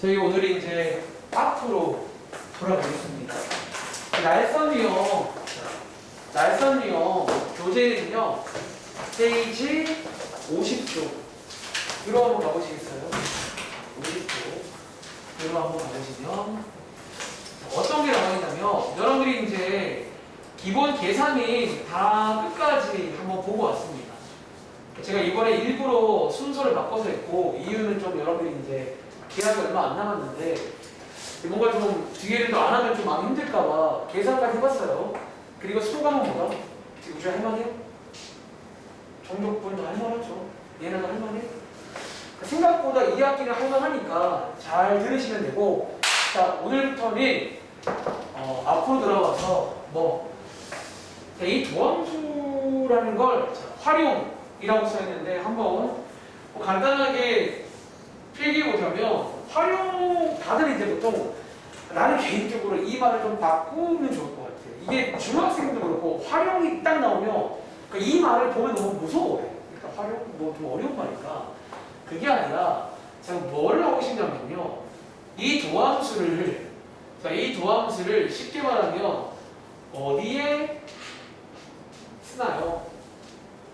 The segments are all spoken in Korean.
저희 오늘 이제 앞으로 돌아가겠습니다. 날선 유형 교재는요, 페이지 50쪽. 이로 한번 가보시겠어요? 50쪽. 이로 한번 가보시면, 어떤 게 나와 있냐면, 여러분들이 이제 기본 계산이 다 끝까지 한번 보고 왔습니다. 제가 이번에 일부러 순서를 바꿔서 했고, 이유는 좀 여러분들이 이제 계약이 얼마 안 남았는데 뭔가 좀 뒤에를 안 하면 좀 마음이 힘들까봐 계산까지 해봤어요. 그리고 소감은 뭐다? 우주 할만해요? 종족분도 할만하죠. 얘네도 할만해? 생각보다 2학기는 할만하니까 잘 들으시면 되고, 자, 오늘부터는 앞으로 들어가서 이 도함수라는 걸 활용이라고 써있는데 한번 간단하게 필기해보자면, 활용, 다들 이제 보통 나는 개인적으로 이 말을 좀 바꾸면 좋을 것 같아요. 이게 중학생도 그렇고 활용이 딱 나오면 이 말을 보면 너무 무서워해. 그러니까 활용 좀 어려운 말이니까 그게 아니라 제가 뭘 하고 싶냐면요, 이 도함수를 쉽게 말하면 어디에 쓰나요?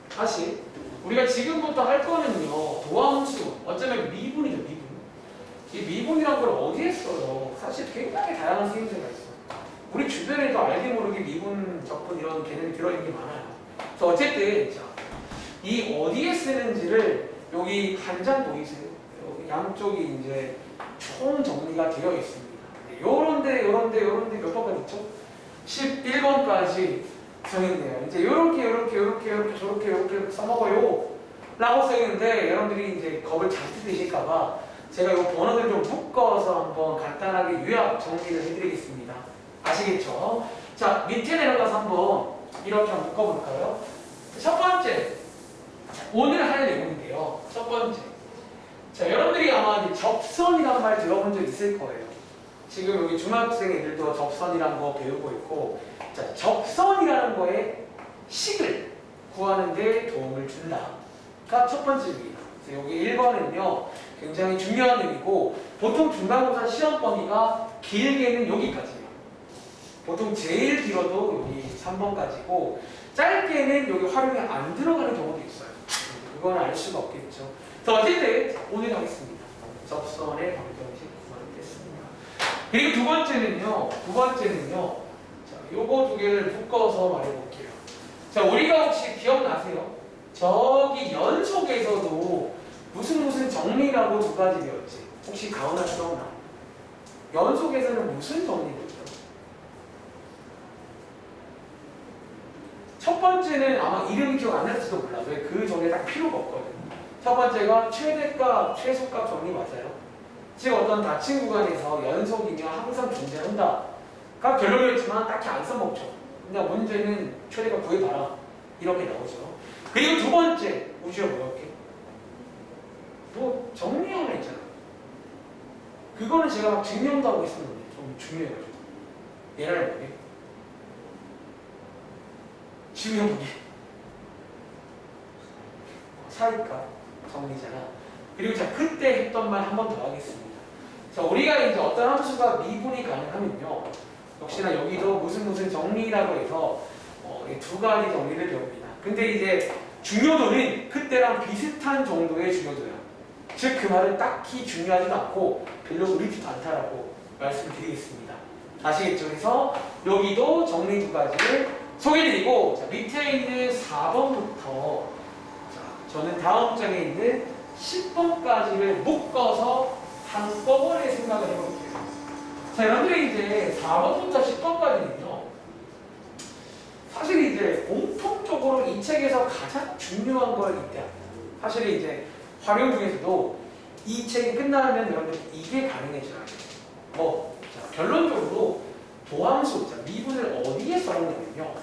다시 우리가 지금부터 할 거는요, 도함수, 어쩌면 미분이죠, 미분. 이 미분이란 걸 어디에 써요? 사실 굉장히 다양한 쓰임새가 있어요. 우리 주변에도 알게 모르게 미분, 적분 이런 개념이 들어있는 게 많아요. 그래서 어쨌든 이 어디에 쓰는지를 여기 한 장 보이세요? 여기 양쪽이 이제 총 정리가 되어 있습니다. 요런데 몇 번까지 있죠? 11번까지 써있네요. 이제 요렇게 써먹어요 라고 써있는데, 여러분들이 이제 겁을 잘 쓰실까봐 제가 이 번호들 좀 묶어서 한번 간단하게 요약 정리를 해드리겠습니다. 아시겠죠? 자, 밑에 내려가서 한번 이렇게 한번 묶어볼까요? 첫 번째, 오늘 할 내용인데요. 첫 번째, 자, 여러분들이 아마 이제 접선이라는 말 들어본 적 있을 거예요. 지금 여기 중학생 애들도 접선이라는 거 배우고 있고, 자, 접선이라는 거에 식을 구하는 데 도움을 준다가 첫 번째입니다. 그래서 여기 1번은요 굉장히 중요한 의미고, 보통 중간고사 시험 범위가 길게는 여기까지예요. 보통 제일 길어도 여기 3번까지고, 짧게는 여기 활용이 안 들어가는 경우도 있어요. 그건 알 수가 없겠죠. 자, 어쨌든 오늘 하겠습니다. 접선의 방정식 구하는 됐습니다. 그리고 두 번째는요, 자, 요거 두 개를 묶어서 말해볼게요. 자, 우리가 혹시 기억나세요? 저기 연속에서도 무슨 정리라고 두 가지 배웠지? 혹시 가오나 기억나? 연속에서는 무슨 정리를 했죠? 첫 번째는 아마 이름이 기억 안 날지도 몰라. 왜 그 정리에 딱 필요가 없거든. 첫 번째가 최대값, 최소값 정리 맞아요? 즉 어떤 닫힌 구간에서 연속이면 항상 존재한다가 결론이었지만 딱히 안 써먹죠. 그냥 문제는 최대값 구해봐라 이렇게 나오죠. 그리고 두 번째, 우주가 뭐였게? 정리 하나 있잖아. 그거는 제가 막 증명도 하고 있었는데 좀 중요해가지고. 얘를 보게. 증명보기. 사이값 정리잖아. 그리고 자, 그때 했던 말 한 번 더 하겠습니다. 자, 우리가 이제 어떤 함수가 미분이 가능하면요, 역시나 여기도 무슨 정리라고 해서 두 가지 정리를 배웁니다. 근데 이제 중요도는 그때랑 비슷한 정도의 중요도야. 즉 그 말은 딱히 중요하지도 않고 별로 어렵지도 않다라고 말씀드리겠습니다. 아시겠죠? 그래서 여기도 정리 두 가지를 소개드리고, 자, 밑에 있는 4번부터 저는 다음 장에 있는 10번까지를 묶어서 한꺼번에 생각을 해볼게요. 자, 여러분들이 이제 4번부터 10번까지는요, 사실 이제 공통적으로 이 책에서 가장 중요한 걸 이때 합니다. 사실 이제 활용 중에서도 이 책이 끝나면 여러분들 이게 가능해져야 돼요. 자, 결론적으로 도함수, 자, 미분을 어디에 써놓냐면요,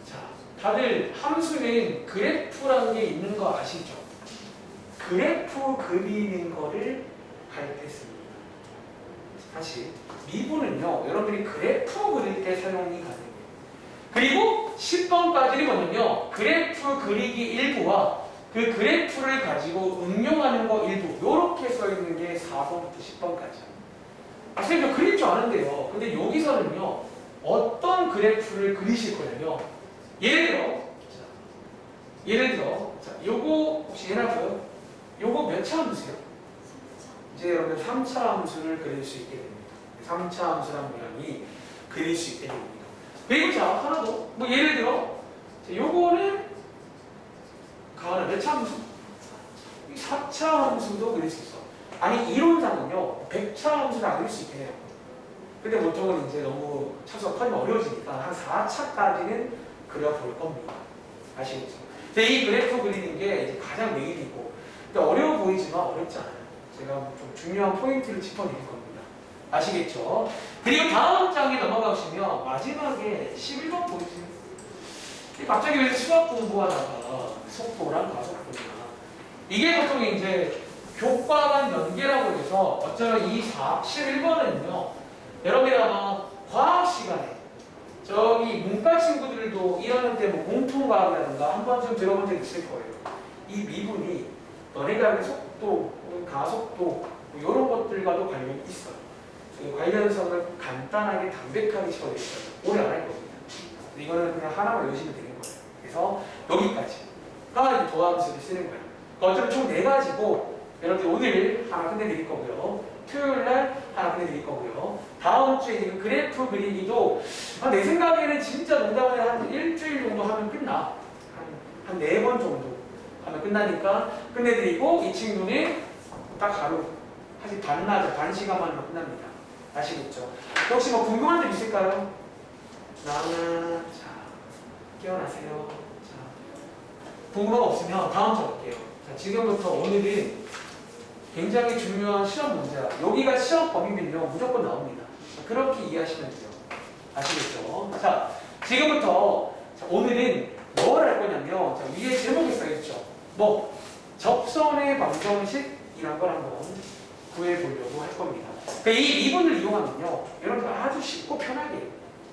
자, 다들 함수는 그래프라는 게 있는 거 아시죠? 그래프 그리는 거를 할 때 씁니다. 다시, 미분은요, 여러분들이 그래프 그릴 때 사용이 가능해요. 그리고 10번까지는 뭐냐면 그래프 그리기 일부와 그 그래프를 가지고 응용하는 거 일부, 이렇게 써 있는 게 4번 4번부터 10번까지. 아, 선생님 저 그릴 줄 아는데요. 근데 여기서는요, 어떤 그래프를 그리실 거냐면, 예를 들어, 자, 요거 혹시 얘나고요? 요거 몇 차 함수요? 이제 여러분 3차 함수를 그릴 수 있게 됩니다. 3차 함수란 모양이 그릴 수 있게 됩니다. 그리고 자, 하나 더. 뭐 예를 들어, 자, 요거는 가은아 몇 차 함수? 4차 함수도 그릴 수 있어. 아니 이론상은요 100차 함수를 안 그릴 수 있게 해요. 근데 보통은 이제 너무 차수가 커지면 어려워지니까 한 4차까지는 그려볼 겁니다. 아시겠죠? 이 그래프 그리는 게 이제 가장 메인이고, 근데 어려워 보이지만 어렵지 않아요. 제가 좀 중요한 포인트를 짚어드릴 겁니다. 아시겠죠? 그리고 다음 장에 넘어가시면 마지막에 11번 보이시죠? 갑자기 왜 수학 공부하다가 속도랑 가속도나 이게 보통 이제 교과 간 연계라고 해서 어쩌면 11번은요 여러분이 아마 과학 시간에 저기 문과 친구들도 1학년 때 뭐 공통과학이라든가 한 번쯤 들어본 적 있을 거예요. 이 미분이 너네가 하는 속도, 가속도 뭐 이런 것들과도 관련이 있어요. 그 관련성을 간단하게 담백하게 짚어드렸어요. 오래 안 할 겁니다. 이거는 그냥 하나만 외우시면 되는 거예요. 그래서 여기까지가 도함수를 쓰는 거예요. 어차피 총 4가지고 여러분들 오늘 하나 끝내드릴 거고요. 토요일날 하나 끝내드릴 거고요. 다음 주에 지금 그래프 그리기도 내 생각에는 진짜 농담을 한 일주일 정도 하면 끝나. 한 4번 정도 하면 끝나니까 끝내드리고 이 친구는 딱 하루 사실 반나절, 반 시간만 하면 끝납니다. 아시겠죠? 혹시 뭐 궁금한 점 있을까요? 나는 자 깨어나세요. 자 궁금한 거 없으면 다음 주 볼게요. 자 지금부터 오늘은 굉장히 중요한 시험 문제야. 여기가 시험 범위면요 무조건 나옵니다. 그렇게 이해하시면 돼요. 아시겠죠? 자 지금부터 자, 오늘은 뭘 할 거냐면 자, 위에 제목이 써있죠. 뭐 접선의 방정식이란 걸 한번 구해보려고 할 겁니다. 그러니까 이 미분을 이용하면요 여러분들 아주 쉽고 편하게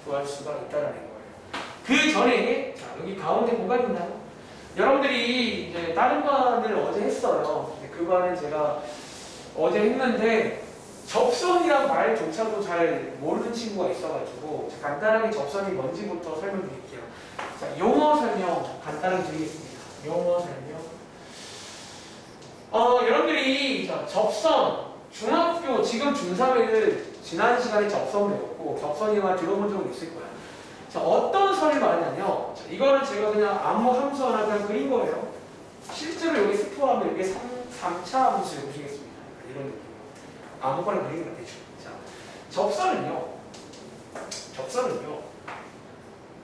구할 수가 있다는 거예요. 그 전에 자 여기 가운데 공간 있나요? 여러분들이 이제 다른 반을 어제 했어요. 그 반은 제가 어제 했는데 접선이란 말조차도 잘 모르는 친구가 있어가지고 간단하게 접선이 뭔지부터 설명드릴게요. 자, 용어 설명 간단하게 드리겠습니다. 용어 설명. 여러분들이 자, 접선 중학교 지금 중3을 지난 시간에 접선 배웠고 접선이만 들어본 적은 있을 거야. 자, 어떤 선을 말하냐면 자, 이거는 제가 그냥 아무 함수 하나 그냥 그린 거예요. 실제로 여기 스포하면 이게 3차 함수를 보시겠습니다. 이런 느낌. 아무거나 그리는 거 되죠. 자, 접선은요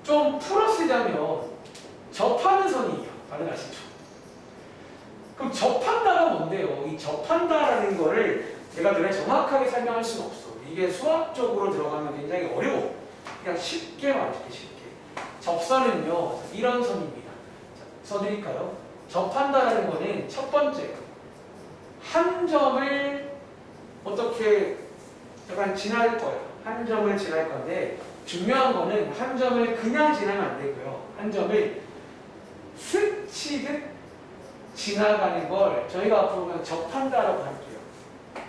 좀 풀어 쓰자면 접하는 선이에요. 다들 아시죠? 그럼 접한다가 뭔데요? 이 접한다라는 거를 제가 그냥 정확하게 설명할 수는 없어. 이게 수학적으로 들어가면 굉장히 어려워. 그냥 쉽게 말해줄게, 쉽게. 접선은요, 이런 선입니다. 자, 써드릴까요? 접한다라는 거는 첫 번째, 한 점을 어떻게 약간 지날 거예요. 한 점을 지날 건데, 중요한 거는 한 점을 그냥 지나면 안 되고요. 한 점을 스치듯 지나가는 걸 저희가 앞으로 그냥 접한다라고 할게요.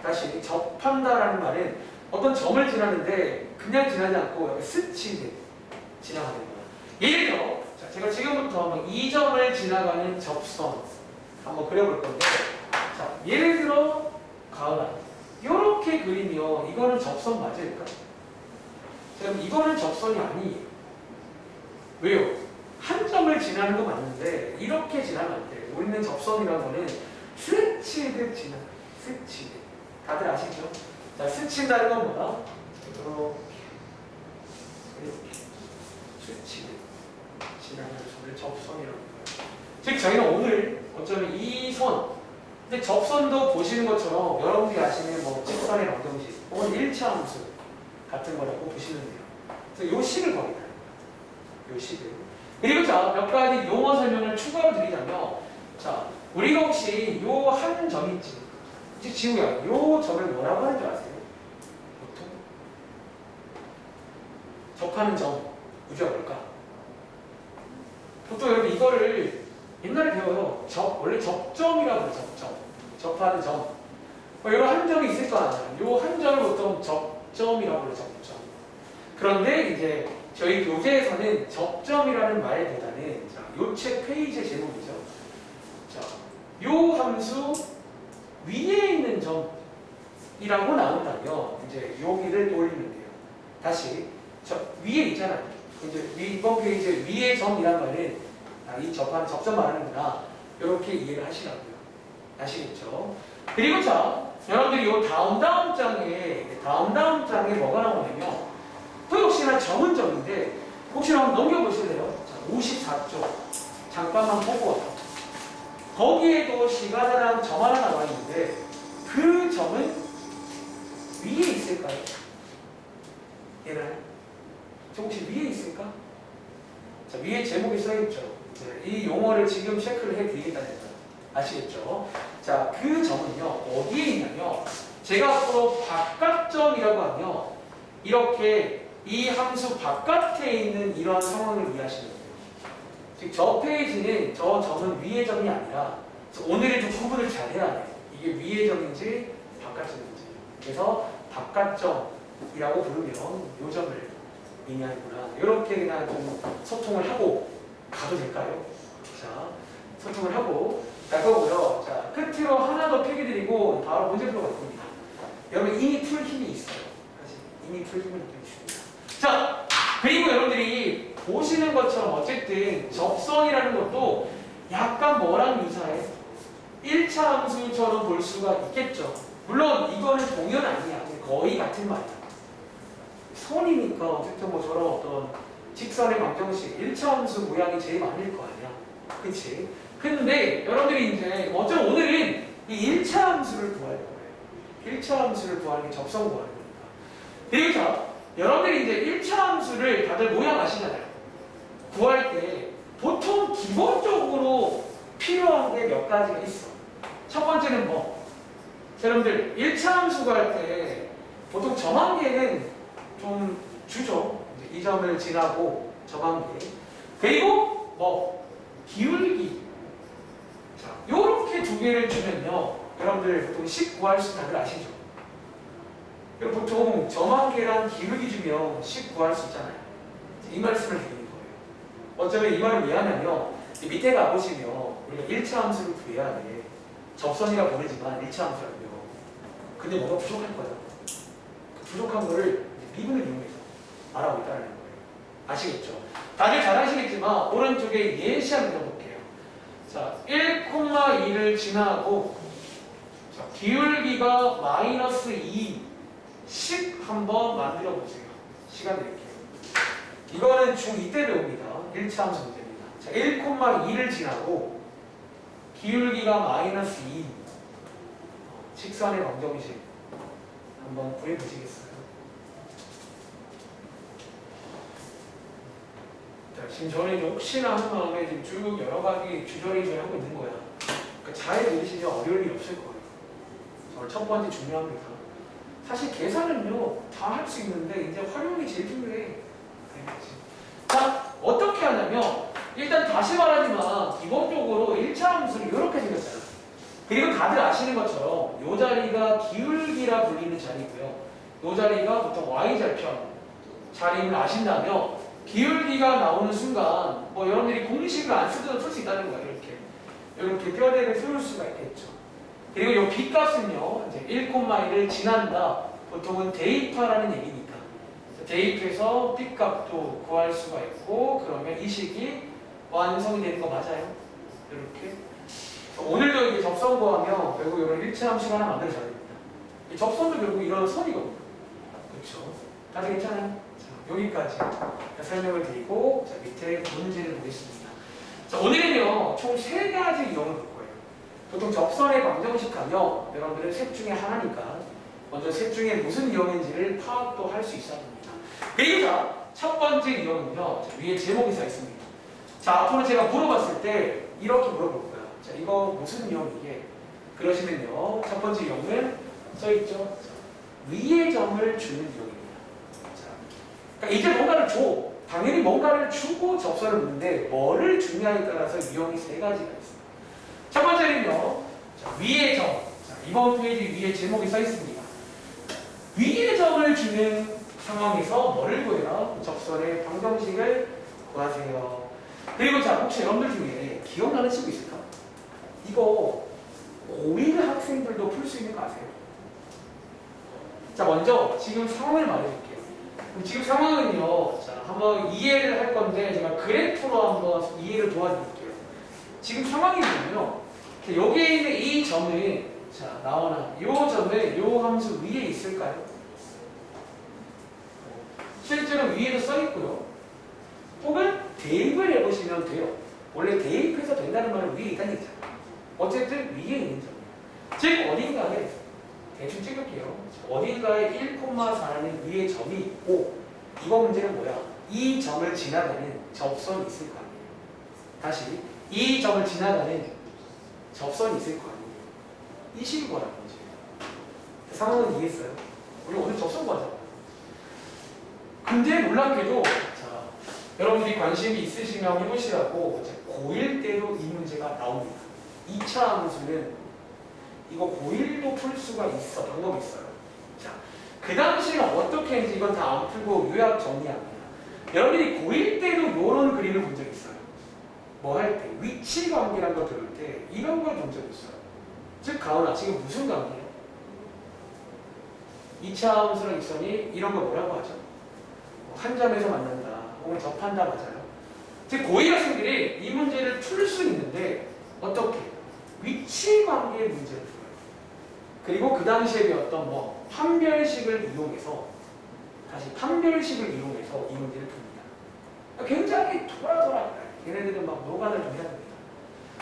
다시, 접한다라는 말은 어떤 점을 지나는데 그냥 지나지 않고 스치듯 지나가는 거예요. 예를 들어, 자, 제가 지금부터 이 점을 지나가는 접선 한번 그려볼 건데, 자, 예를 들어, 가은아, 이렇게 그리면 이거는 접선 맞을까? 그럼 이거는 접선이 아니에요. 왜요? 한 점을 지나는 거 맞는데 이렇게 지나면 안 돼요. 우리는 접선이라는 거는 스치듯 지나가요. 스치듯. 다들 아시죠? 자, 스친다는 건 뭐다? 이렇게 스치듯 지나가는 선을 접선이라고 해요. 즉 저희는 오늘 어쩌면 이 선, 근데 접선도 보시는 것처럼 여러분들이 아시는 뭐 직선의 방정식 혹은 1차 함수 같은 거라고 보시면 돼요. 그래서 요 식을 거기다. 요 식을. 그리고 자, 몇 가지 용어 설명을 추가로 드리자면, 자, 우리가 혹시 요 한 점 있지? 즉, 지우야, 요 점을 뭐라고 하는 줄 아세요? 보통? 접하는 점, 우주가 뭘까? 보통 여러분 이거를 옛날에 배워요. 원래 접점이라고 해요, 접점. 접하는 점. 여기 한 점이 있을 거 아니야. 요 한 점을 보통 접점이라고 그러죠. 접점. 그런데 이제 저희 교재에서는 접점이라는 말보다는 자, 요 책 페이지 제목이죠. 자, 요 함수 위에 있는 점이라고 나온다면 이제 여기를 떠올리면 돼요. 다시 저 위에 있잖아요. 이제 이번 페이지에 위에 점이란 말은 이 접하는 접점 말하는구나. 이렇게 이해를 하시라고요. 아시겠죠? 그리고 자, 여러분들이 이 다음 장에 뭐가 나오냐면 또 역시나 점은 점인데 혹시나 한번 넘겨보실래요? 자, 54쪽 잠깐만 보고 와요. 거기에도 시간이랑 점 하나 나와 있는데 그 점은 위에 있을까요? 얘는 저 혹시 위에 있을까? 자, 위에 제목이 써있죠. 이 용어를 지금 체크를 해드리겠다는 거예요. 아시겠죠? 자, 그 점은요 어디에 있냐면 제가 앞으로 바깥점이라고 하면 이렇게 이 함수 바깥에 있는 이러한 상황을 이해하시는 거예요. 즉 저 페이지는 저 점은 위의 점이 아니라 오늘은 좀 구분을 잘 해야 돼요. 이게 위의 점인지 바깥점인지. 그래서 바깥점이라고 부르면 요 점을 의미하는구나. 이렇게 그냥 좀 소통을 하고 가도 될까요? 자, 소통을 하고 갈 거고요. 자, 끝으로 하나 더 필기드리고 바로 문제표가 있습니다. 여러분 이미 풀 힘이 있어요. 사실 이미 풀 힘을 느끼고 있습니다. 자, 그리고 여러분들이 보시는 것처럼 어쨌든 접선이라는 것도 약간 뭐랑 유사해? 1차 함수처럼 볼 수가 있겠죠. 물론 이거는 동연 아니야. 거의 같은 말이야. 선이니까 어쨌든 뭐 저런 어떤 직선의 방정식 1차 함수 모양이 제일 많을 거 아니야. 그치? 근데 여러분들이 이제 어쩌면 오늘은 이 1차 함수를 구할 거예요. 1차 함수를 구하는 게 접선 구하는 거니까. 그리고 자, 여러분들이 이제 1차 함수를 다들 모양 아시잖아요. 구할 때 보통 기본적으로 필요한 게 몇 가지가 있어. 첫 번째는 뭐? 여러분들 1차 함수 구할 때 보통 점 한 개는 좀 주죠. 이 점을 지나고 점 한 개. 그리고 뭐? 기울기. 자, 요렇게 두 개를 주면요. 여러분들 보통 10 구할 수 다들 아시죠? 보통 점 한 개랑 기울기 주면 10 구할 수 있잖아요. 이 말씀을 드리는 거예요. 어쩌면 이 말을 왜 하냐면 밑에 가보시면 우리가 1차 함수를 구해야 돼. 접선이라 부르지만 1차 함수라고요. 근데 뭐가 부족할 거야. 그 부족한 거를 미분을 이용해서 말하고 있다는 거예요. 아시겠죠? 다들 잘 아시겠지만 오른쪽에 예시 한번 들어볼게요. 자, 1,2를 지나고 자, 기울기가 마이너스 2씩 한번 만들어 보세요. 시간 드릴게요. 이거는 중2 때 배웁니다. 1차 함수 문제입니다. 자, 1,2를 지나고 기울기가 마이너스 2 직선의 방정식 한번 구해보시겠어요? 자, 지금 저는 혹시나 하는 마음에 지금 쭉 여러 가지 주저리를 하고 있는 거야. 그러니까 잘 들으시면 어려울 일 없을 거예요. 오늘 첫 번째 중요합니다. 사실 계산은요 다 할 수 있는데 이제 활용이 제일 중요해. 자, 어떻게 하냐면 일단 다시 말하지만 기본적으로 1차 함수를 이렇게 생겼잖아. 그리고 다들 아시는 것처럼 이 자리가 기울기라 불리는 자리고요. 이 자리가 보통 y절편 자리를 아신다면 기울기가 나오는 순간 뭐 여러분들이 공식을 안 쓰셔도 풀 수 있다는 거야. 이렇게 뼈대를 세울 수가 있겠죠. 그리고 이 b값은요 이제 1,1을 지난다. 보통은 대입하라는 얘기니까 대입해서 b값도 구할 수가 있고 그러면 이 식이 완성이 되는 거 맞아요? 이렇게 오늘도 이게 접선 구하면 결국 이런 일체 함수가 하나 만들어져야 됩니다. 이 접선도 결국 이런 선이거든요. 그렇죠? 다들 괜찮아요? 자, 여기까지 설명을 드리고 자, 밑에 문제를 보겠습니다. 자, 오늘은요 총 3가지 이용을 볼 거예요. 보통 접선의 방정식 하면 여러분들은 셋 중에 하나니까 먼저 셋 중에 무슨 이용인지를 파악도 할 수 있어야 됩니다. 그리고 자, 첫 번째 이용은요 자, 위에 제목이 써 있습니다. 자, 앞으로 제가 물어봤을 때 이렇게 물어볼 거예요. 자, 이거 무슨 이용이게? 그러시면요 첫 번째 이용은 써있죠. 위의 점을 주는 이용입니다. 자, 그러니까 이제 뭔가를 줘. 당연히 뭔가를 주고 접선을 묻는데 뭐를 주냐에 따라서 이용이 3가지가 있습니다. 첫 번째는요 자, 위의 점. 자, 이번 페이지 위에 제목이 써 있습니다. 위의 점을 주는 상황에서 뭐를 구해라? 접선의 방정식을 구하세요. 그리고 자, 혹시 여러분들 중에 기억나는 친구 있을까? 이거 고1 학생들도 풀 수 있는 거 아세요? 자, 먼저 지금 상황을 말해줄게요. 그럼 지금 상황은요, 자, 한번 이해를 할 건데 제가 그래프로 한번 이해를 도와드릴게요. 지금 상황이 뭐냐면요, 여기에 있는 이 점은, 자, 나오나 이 점은 이 함수 위에 있을까요? 실제로 위에도 써 있고요. 혹은 대입을 해보시면 돼요. 원래 대입해서 된다는 말은 위에 있다는 얘기잖아요. 어쨌든 위에 있는 점이에요. 즉 어딘가에 대충 찍을게요. 어딘가에 1,4라는 위에 점이 있고, 이거 문제는 뭐야? 이 점을 지나가는 접선이 있을 거 아니에요. 다시 이 점을 지나가는 접선이 있을 거 아니에요. 이 식이 뭐라는 거지? 상황은 이해했어요? 우리 오늘 접선 구하잖아. 근데 놀랍게도 자, 여러분들이 관심이 있으시면 해보시라고 고1 때도 이 문제가 나옵니다. 2차 함수는 이거 고1도 풀 수가 있어. 방법이 있어요. 자, 그 당시는 어떻게 했는지 이건 다 안 풀고 요약 정리합니다. 여러분들이 고1 때도 이런 그림을 본 적 있어요. 뭐 할 때? 위치 관계라는 걸 들을 때 이런 걸 본 적 있어요. 즉, 가은아, 지금 무슨 관계예요? 2차 함수랑 입선이 이런 걸 뭐라고 하죠? 한 점에서 만난다. 혹은 접한다 맞아요. 즉, 고1 학생들이 이 문제를 풀 수 있는데 어떻게? 위치 관계의 문제를 풀어요. 그리고 그 당시에 배웠던 뭐 판별식을 이용해서 다시 판별식을 이용해서 이 문제를 풉니다. 굉장히 돌아 얘네들은 막 노간을 좀 해야 됩니다.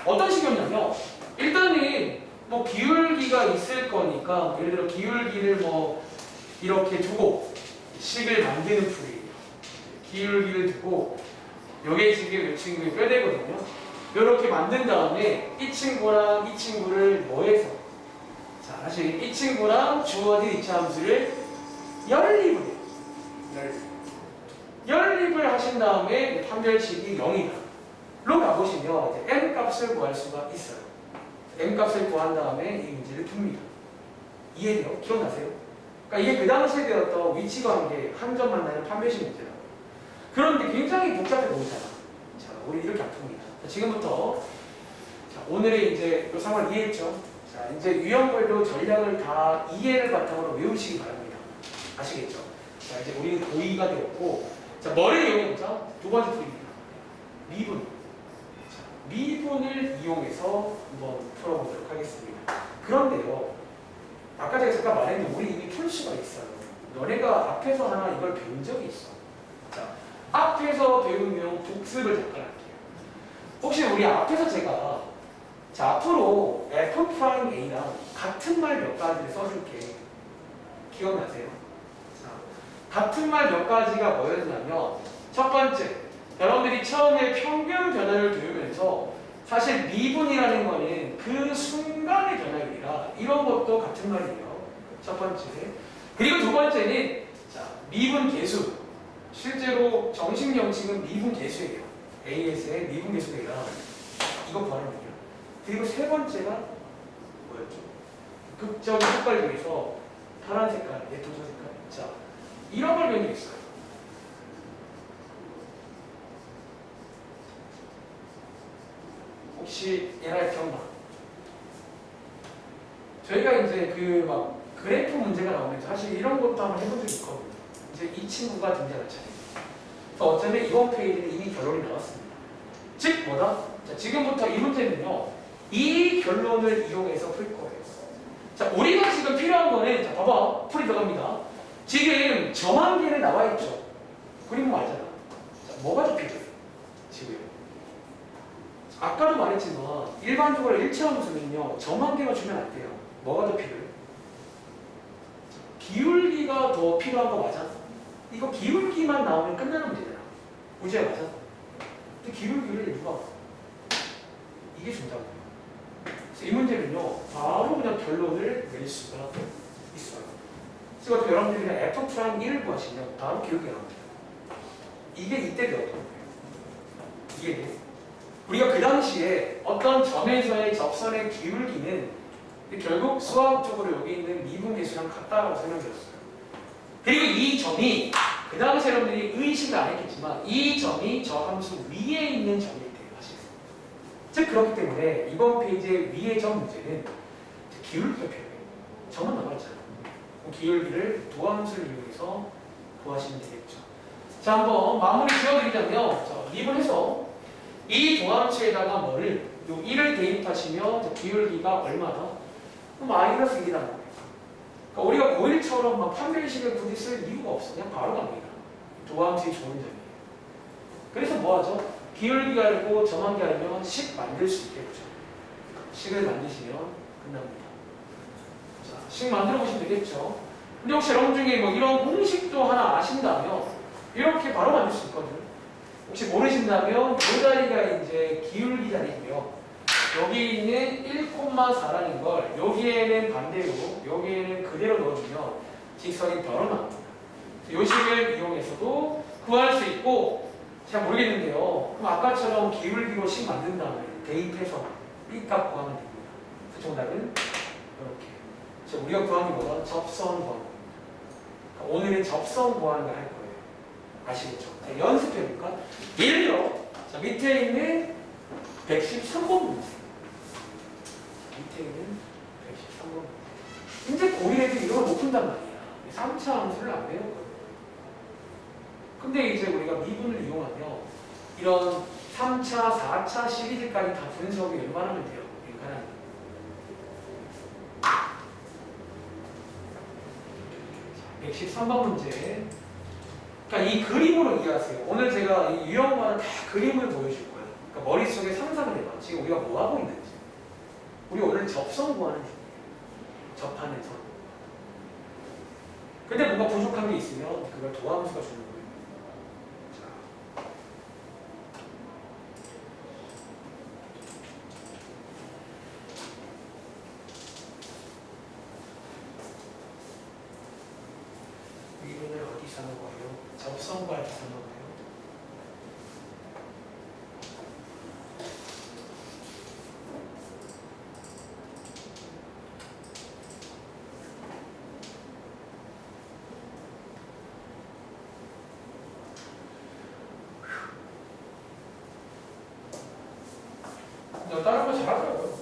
어떤 식이었냐면 일단은 뭐 기울기가 있을 거니까 예를 들어 기울기를 뭐 이렇게 두고 식을 만드는 풀이에요. 기울기를 두고 요게 지금 이 친구의 뼈대거든요. 이렇게 만든 다음에 이 친구랑 이 친구를 뭐 해서 자, 다시 이 친구랑 주어진 2차 함수를 연립을 해요. 연립을 하신 다음에 판별식이 0이다. 로 가보시면 이제 m 값을 구할 수가 있어요. m 값을 구한 다음에 이 문제를 풉니다. 이해돼요? 기억나세요? 그러니까 이게 그 당시에 배웠던 위치관계 한 점 만나는 판별식 문제다. 그런데 굉장히 복잡해 보이잖아. 자, 우리 이렇게 안 풉니다. 자, 지금부터 자, 오늘의 이제 이 상황을 이해했죠? 자, 이제 유형별로 전략을 다 이해를 바탕으로 외우시기 바랍니다. 아시겠죠? 자, 이제 우리는 고2가 되었고, 자, 뭐를 이용해보자? 두 번째 풀입니다. 미분. 자, 미분을 이용해서 한번 풀어보도록 하겠습니다. 그런데요, 아까 제가 잠깐 말했는데 우리 이미 풀 수가 있어요. 너네가 앞에서 하나 이걸 배운 적이 있어. 자, 앞에서 배우면 복습을 잠깐 할게요. 혹시 우리 앞에서 제가 자, 앞으로 F'A랑 같은 말 몇 가지를 써줄게. 기억나세요? 자, 같은 말 몇 가지가 뭐였냐면 첫 번째, 여러분들이 처음에 평균 변화를 배우면서 사실 미분이라는 거는 그 순간의 변화율이라 이런 것도 같은 말이에요. 첫 번째. 그리고 두 번째는 자, 미분 계수. 실제로 정식 명칭은 미분 계수예요. AS의 미분 계수가 이거 구하는 거예요. 그리고 세 번째가 뭐였죠? 극적인 색깔 중에서 파란 색깔, 예토조 색깔. 자, 이런 걸 배운 게 있어요. 혹시 옛날에 기억나? 저희가 이제 그 막 그래프 문제가 나오면 사실 이런 것도 한번 해본 적이 있거든요. 이제 이 친구가 등장할 차례. 그래서 어쩌면 이번 페이지는 이미 결론이 나왔습니다. 즉 뭐다? 자, 지금부터 이 문제는요, 이 결론을 이용해서 풀 거예요. 자, 우리가 지금 필요한 거는, 자, 봐봐. 풀이 들어갑니다. 지금 점한계는 나와 있죠. 그림 알잖아. 자, 뭐가 더 필요해? 지금. 아까도 말했지만, 일반적으로 1차 함수는요, 점한계만 주면 안 돼요. 뭐가 더 필요해? 기울기가 더 필요한 거 맞아? 이거 기울기만 나오면 끝나는 문제잖아. 우지야 맞아? 근데 기울기를 누가 이게 중요한 거예요. 그래서 이 문제는요, 바로 그냥 결론을 낼 수가 있어요. 그래서 어떻게 여러분들이 그냥 F'1을 구하시면 바로 기울기가 나옵니다. 이게 이때 배웠던 거예요. 이게 우리가 그 당시에 어떤 점에서의 접선의 기울기는 근데 결국 수학적으로 여기 있는 미분계수랑 같다라고 설명드렸어요. 그리고 이 점이 그 당시 여러분들이 의식을 안 했겠지만 이 점이 저 함수 위에 있는 점일 때 아시겠어요? 즉 그렇기 때문에 이번 페이지의 위의 점 문제는 기울기가 필요해요. 점은 남았잖아요. 기울기를 도함수를 이용해서 구하시면 되겠죠. 자, 한번 마무리 지어드리자면, 자, 미분해서 이 도함수에다가 뭐를, 요 1을 대입하시면 기울기가 얼마나? 마이너스 1이라는 거예요. 그러니까 우리가 고1처럼 막 판별식을 굳이 쓸 이유가 없어. 그냥 바로 갑니다. 도함수의 좋은 점이에요. 그래서 뭐 하죠? 기울기가 알고 점한 게 알면 식 만들 수 있겠죠. 식을 만드시면 끝납니다. 자, 식 만들어 보시면 되겠죠. 근데 혹시 여러분 중에 뭐 이런 공식도 하나 아신다면 이렇게 바로 만들 수 있거든요. 혹시 모르신다면 이 자리가 이제 기울기 자리고요. 여기 있는 1,4라는 걸 여기에는 반대로 여기에는 그대로 넣어주면 직선이 바로 나옵니다. 이 식을 이용해서도 구할 수 있고 잘 모르겠는데요. 그럼 아까처럼 기울기로 식 만든 다음에 대입해서 B값 구하면 됩니다. 그래서 정답은 이렇게. 자, 우리가 구하는 게 뭐다? 접선 구하는. 오늘은 접선 구하는 걸 할 거예요. 아시겠죠? 자, 연습해볼까? 예를 들어, 자, 밑에 있는 113번 문제. 밑에 있는 113번 문제. 이제 고1 애들이 이걸 못 푼단 말이야. 3차 함수를 안 배웠거든. 근데 이제 우리가 미분을 이용하며 이런 3차, 4차 시리즈까지 다 분석이 웬만하면 돼요. 웬만하면. 113번 문제. 그러니까 이 그림으로 이해하세요. 오늘 제가 이 유형과는 다 그림을 보여줄 거예요. 그러니까 머릿속에 상상을 해봐. 지금 우리가 뭐 하고 있는지. 우리 오늘 접선 구하는 중이에요. 접하는 선. 근데 뭔가 부족한 게 있으면 그걸 도함수가 주는 거예요. 자. 미분을 어디서 하는 거예요? 접선과 어디서 하는 거예요? 다른 거 잘하더라고요.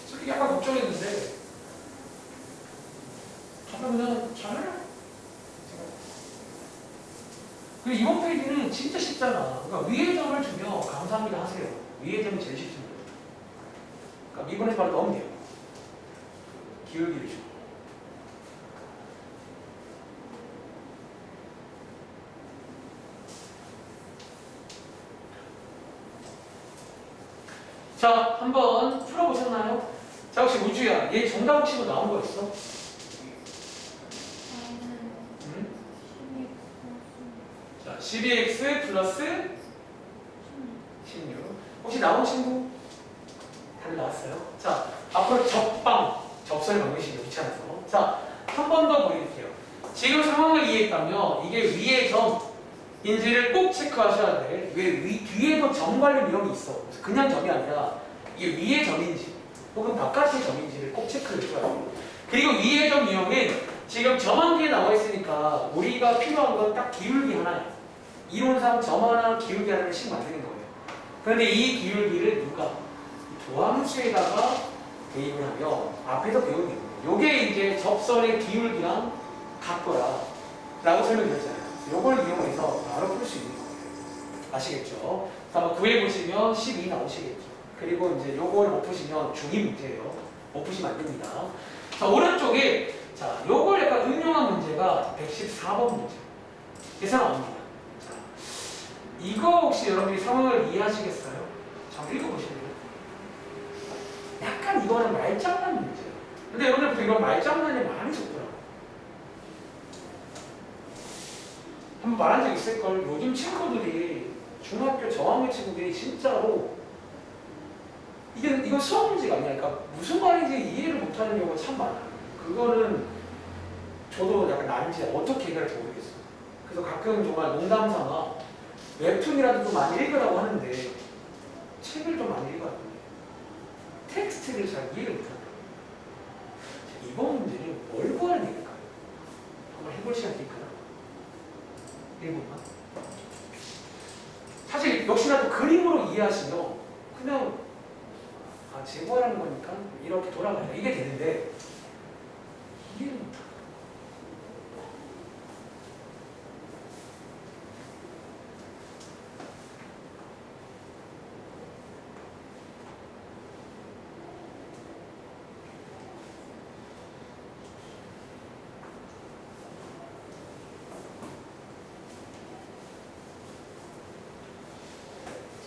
솔직히 약간 걱정했는데 그냥 잘해요. 그리고 이번 페이지는 진짜 쉽잖아. 그러니까 위의 점을 주면 감사합니다 하세요. 위의 점이 제일 쉽습니다. 그러니까 미분해서 바로 넣으면 돼요. 기울기를 주고. 자, 한번 풀어보셨나요? 자, 혹시 우주야, 얘 정답 혹시 뭐 나온 거 있어? 응? 자, 12x 플러스 16. 혹시 나온 친구? 다들 나왔어요? 자, 앞으로 접선을 만드시면 귀찮아서. 자, 한 번 더 보여드릴게요. 지금 상황을 이해했다면 이게 위의 점인지를 꼭 체크하셔야 돼. 왜 뒤에도 점 관련 이런 게 있어. 그냥 점이 아니라 이게 위의 점인지 혹은 바깥의 점인지를 꼭 체크를 해줘야 돼요. 그리고 위의 점 유형은 지금 점 한 개 나와 있으니까 우리가 필요한 건 딱 기울기 하나야. 이론상 점 하나 기울기 하나씩 만드는 거예요. 그런데 이 기울기를 누가 도함수에다가 대입을 하면 앞에서 배운 게 요게 이제 접선의 기울기랑 같거라 라고 설명드렸잖아요. 요걸 이용해서 바로 풀 수 있는 거예요. 아시겠죠? 한번 구해보시면 12 나오시겠죠. 그리고 이제 요걸 못 푸시면 중2 문제예요. 못 푸시면 안 됩니다. 자, 오른쪽에 자, 요걸 약간 응용한 문제가 114번 문제. 계산 나옵니다. 자, 이거 혹시 여러분이 상황을 이해하시겠어요? 자, 읽어보실래요? 약간 이거는 말장난 문제예요. 근데 여러분들 이런 말장난이 많이 적더라고요. 한번 말한 적 있을걸? 요즘 친구들이 중학교 저학년 친구들이 진짜로 이건 수학 문제가 아니야. 그러니까 무슨 말인지 이해를 못하는 경우가 참 많아요. 그거는 저도 약간 난지 어떻게 해결할지 모르겠어요. 그래서 가끔 정말 농담 삼아 웹툰이라도 좀 많이 읽으라고 하는데 책을 좀 많이 읽어야 돼요. 텍스트를 잘 이해를 못한다. 이번 문제는 뭘 구하는 얘기일까요? 한번 해볼 시간 있을까요? 1분만. 사실 역시나 또 그림으로 이해하시면 그냥 제거하라는 거니까 이렇게 돌아가요. 이게 되는데 이해를 못하고.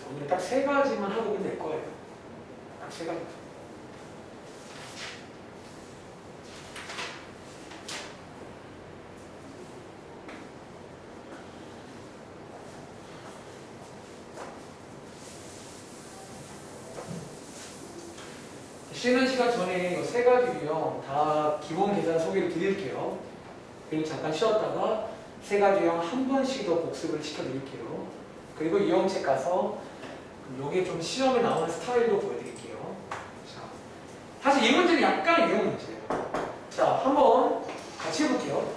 오늘 딱 세 가지만 하고 오면 될 거예요. 딱 세 가지. 쉬는 시간 전에 이 세 가지 유형 다 기본 계산 소개를 드릴게요. 그리고 잠깐 쉬었다가 세 가지 유형 한 번씩 더 복습을 시켜드릴게요. 그리고 유형책 가서 요게 좀 시험에 나오는 스타일도 보여드릴게요. 자, 사실 이 문제는 약간 유형 문제예요. 자, 한번 같이 해볼게요.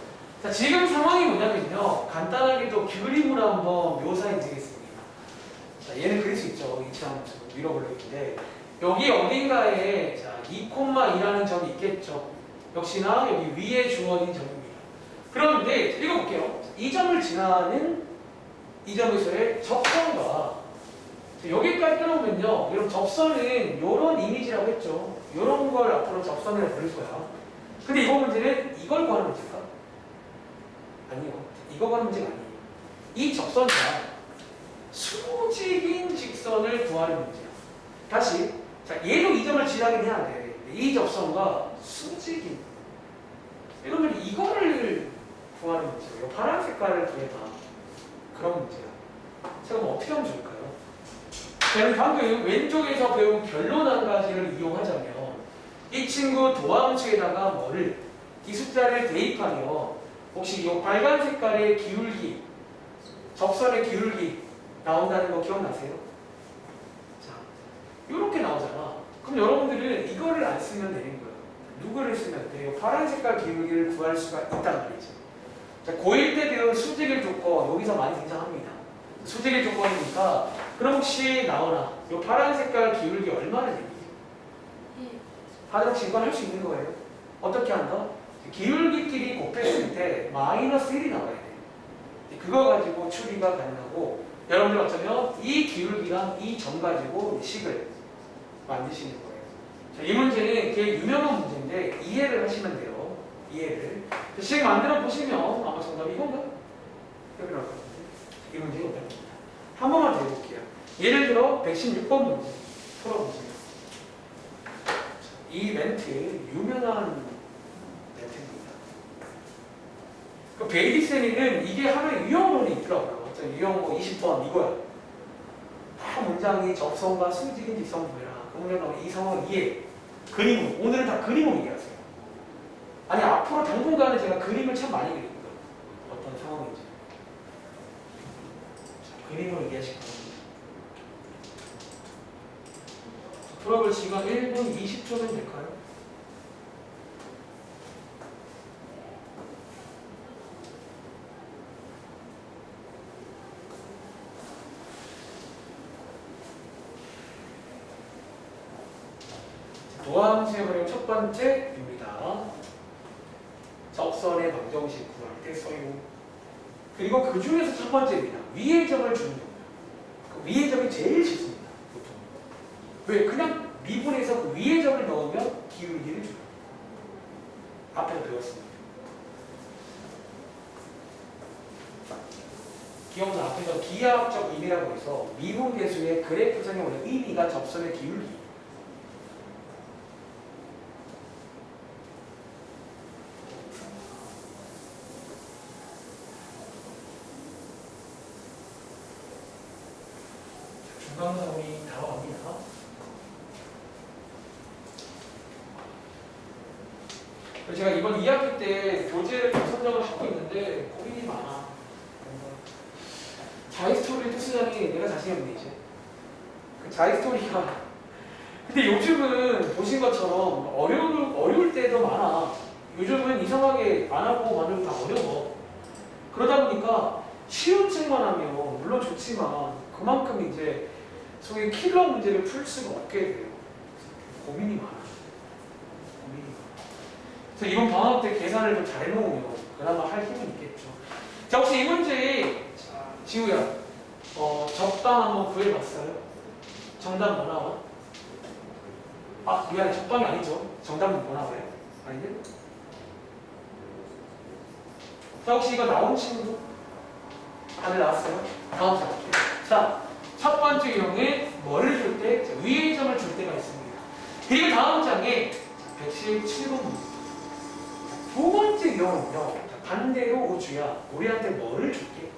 자, 지금 상황이 뭐냐면요. 간단하게도 그림으로 한번 묘사해 드리겠습니다. 자, 얘는 그릴 수 있죠. 이치함수 밀어버리는데 여기 어딘가에 자, 2,2라는 점이 있겠죠. 역시나 여기 위에 주어진 점입니다. 그런데 읽어볼게요. 이 점을 지나는 이 점에서의 접선과 여기까지 끊어보면요. 여러분 접선은 이런 이미지라고 했죠. 이런 걸 앞으로 접선이라고 부를 거야. 근데 이번 문제는 이걸 구하는 문제일까? 아니요. 이거 구하는 문제가 아니에요. 이 접선과 수직인 직선을 구하는 문제야. 다시. 자, 얘도 이 점을 지나긴 해야 돼. 이 접선과 수직인. 이러면 이거를 구하는 문제예요. 파란 색깔을 구해봐. 그런 문제야. 자, 그럼 어떻게 하면 좋을까요? 저는 방금 왼쪽에서 배운 결론 한 가지를 이용하자면 이 친구 도함수에다가 뭐를 이 숫자를 대입하면 혹시 이 빨간 색깔의 기울기 접선의 기울기 나온다는 거 기억나세요? 자, 이렇게 나오잖아. 그럼 여러분들은 이거를 안 쓰면 되는 거예요. 누구를 쓰면 돼요? 파란 색깔 기울기를 구할 수가 있단 말이죠. 자, 고1 때 배운 수직일 조건 여기서 많이 등장합니다. 수직일 조건이니까 그럼 혹시 나오나 이 파란 색깔 기울기 얼마나 되겠죠? 다들 혹시 이건 할 수 있는 거예요? 어떻게 한다? 기울기끼리 곱했을 때 마이너스 1이 나와야 돼요. 그거 가지고 추리가 가능하고 여러분들 어쩌면 이 기울기랑 이 점 가지고 식을 만드시는 거예요. 자, 이 문제는 되게 유명한 문제인데 이해를 하시면 돼요. 이해를. 식 만들어 보시면 아마 정답이 이건가? 여기 나올 것 같은데. 이 문제가 어렵습니다. 한 번만 더 해볼게요. 예를 들어 116번 문제 풀어보세요. 이 멘트 유명한 멘트입니다. 그 베이디세미는 이게 하나의 유형론이 있더라고요. 유형 뭐 20번 이거야. 다 문장이 접선과 수직인 직선 구해라. 그 문장 나오면 이 상황 이해. 그림으로. 오늘은 다 그림으로 이해하세요. 아니 앞으로 당분간은 제가 그림을 참 많이 그릴 거예요. 어떤 상황인지. 자, 그림으로 이해하실 겁니다. 풀어볼 시간 1분 20초면 될까요? 도함수의 활용 첫 번째입니다. 접선의 방정식 구할 때 써요. 그리고 그 중에서 첫 번째입니다. 위의 점을 주는 겁니다. 그 위의 점이 제일 쉽습니다. 보통. 왜? 그냥 미분에서 그 위의 점을 넣으면 기울기를 줘요. 앞에서 배웠습니다. 기억나 앞에서 기하학적 의미라고 해서 미분 계수의 그래프상의 원래 의미가 접선의 기울기. 중간사원이 다가갑니다. 제가 이번 2학기 때 교재를 선정을 하고 있는데 고민이 많아. 자이스토리를 또 쓰자니 내가 자신이 없네 이제. 그 자이스토리가 근데 요즘은 보신 것처럼 어려울 때도 많아. 요즘은 이상하게 안 하고 만들고 다 어려워. 그러다 보니까 쉬운 책만 하면 물론 좋지만 그만큼 이제 소위 킬러 문제를 풀 수가 없게 돼요. 고민이 많아. 고민이 많아. 그래서 이번 방학 때 계산을 좀 잘 해놓으면 그나마 할 힘은 있겠죠. 자, 혹시 이 문제, 자, 지우야, 적방 한번 구해봤어요? 정답 뭐 나와? 아, 미안해. 적방이 아니죠. 정답은 뭐 나와요? 아닌데? 자, 혹시 이거 나온 친구? 다들 나왔어요? 다음 장 볼게요. 자, 첫 번째 유형은 뭐를 줄 때? 위의 점을 줄 때가 있습니다. 그리고 다음 장에 117번 문제. 두 번째 유형은요, 반대로 우주야. 우리한테 뭐를 줄게?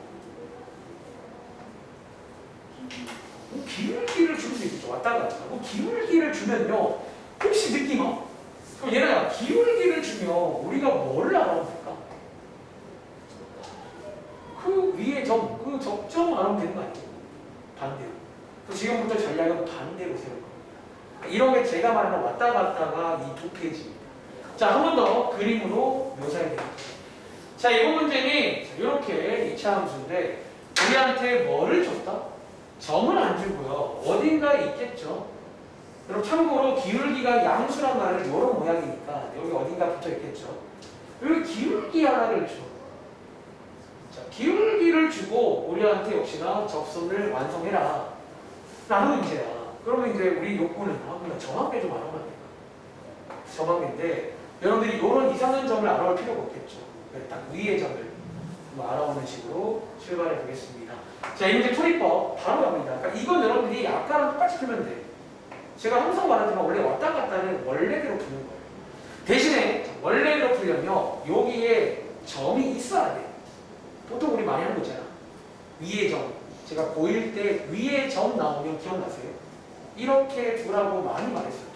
기울기를 줄 수 있겠죠. 왔다 갔다. 기울기를 주면요, 혹시 느낌 와? 그럼 얘네가 기울기를 주면 우리가 뭘 알아면 될까? 그 위에 점, 그 적점 알아면 되는 거 아니에요? 반대로. 지금부터 전략은 반대로 세울 겁니다. 이런 게 제가 말하는 왔다 갔다가 이 두 페이지입니다. 자, 한 번 더 그림으로 묘사해 드릴게요. 자, 이번 문제는 이렇게 2차 함수인데 우리한테 뭐를 줬다? 점을 안 주고요. 어딘가에 있겠죠. 그럼 참고로 기울기가 양수란 말은 이런 모양이니까 여기 어딘가 붙어 있겠죠. 여기 기울기 하나를 줘. 자, 기울기를 주고 우리한테 역시나 접선을 완성해라 라는 문제야. 그러면 이제 우리 욕구는 그냥 정확하게 좀 알아보면 돼요. 정확인데 여러분들이 이런 이상한 점을 알아볼 필요가 없겠죠. 딱 위의 점을 알아보는 식으로 출발해 보겠습니다. 자, 이 문제 풀이법 바로 갑니다. 그러니까 이건 여러분들이 아까랑 똑같이 풀면 돼. 제가 항상 말하지만 원래 왔다 갔다는 원래대로 푸는 거예요. 대신에 원래대로 풀려면 여기에 점이 있어야 돼. 보통 우리 많이 하는 거 있잖아. 위의 점. 제가 고1 때 위의 점 나오면 기억나세요? 이렇게 두라고 많이 말했었죠.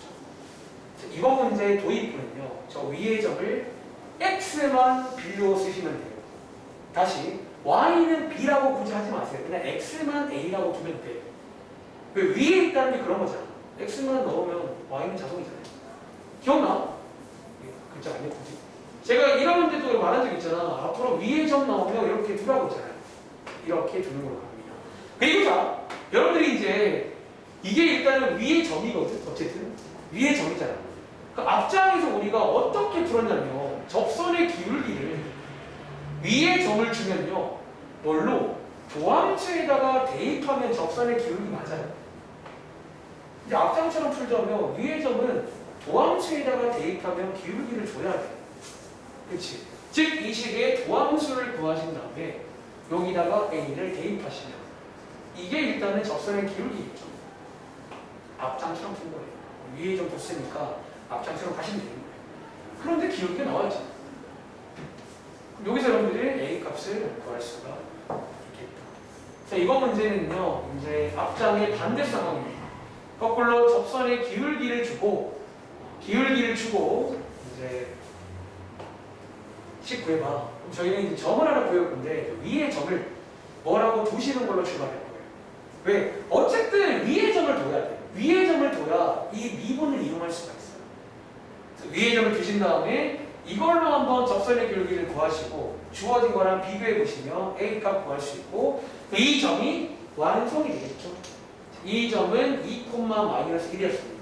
이번 문제의 도입부는요. 저 위의 점을 x만 빌려 쓰시면 돼요. 다시 y는 b라고 굳이 하지 마세요. 그냥 x만 a라고 두면 돼요. 왜 위에 있다는 게 그런 거잖아. x만 넣으면 y는 자동이잖아요. 기억나? 글자 아니야 굳이. 제가 1학년 때도 말한 적 있잖아. 앞으로 위에 점 나오면 이렇게 두라고 했잖아요. 이렇게 두는 걸로 갑니다. 그리고 자, 여러분들이 이제 이게 일단은 위의 점이거든. 어쨌든 위의 점이잖아. 그 앞장에서 우리가 어떻게 풀었냐면 접선의 기울기를 위의 점을 주면요. 뭘로? 도함수에다가 대입하면 접선의 기울기 맞아요. 근데 앞장처럼 풀자면 위의 점은 도함수에다가 대입하면 기울기를 줘야 돼. 그렇지? 즉 이 식의 도함수를 구하신 다음에 여기다가 a를 대입하시면 이게 일단은 접선의 기울기겠죠. 앞장처럼 푼 거예요. 위에 좀 뒀으니까 앞장처럼 가시면 되는 거예요. 그런데 기울기가 나와있잖아. 여기서 여러분들이 a 값을 구할 수가 있겠다. 자, 이번 문제는요, 이제 앞장의 반대 상황입니다. 거꾸로 접선의 기울기를 주고 이제 식 구해봐. 그럼 저희는 이제 점을 하나 구할 건데 위에 점을 뭐라고 두시는 걸로 출발할 거예요. 왜? 어쨌든 위에 점을 둬야 돼. 위에 점을 둬야 이 미분을 이용할 수가 있어요. 위에 점을 두신 다음에 이걸로 한번 접선의 기울기를 구하시고 주어진 거랑 비교해 보시면 a 값 구할 수 있고 이 점이 완성이 되겠죠. 이 점은 2,-1이었습니다.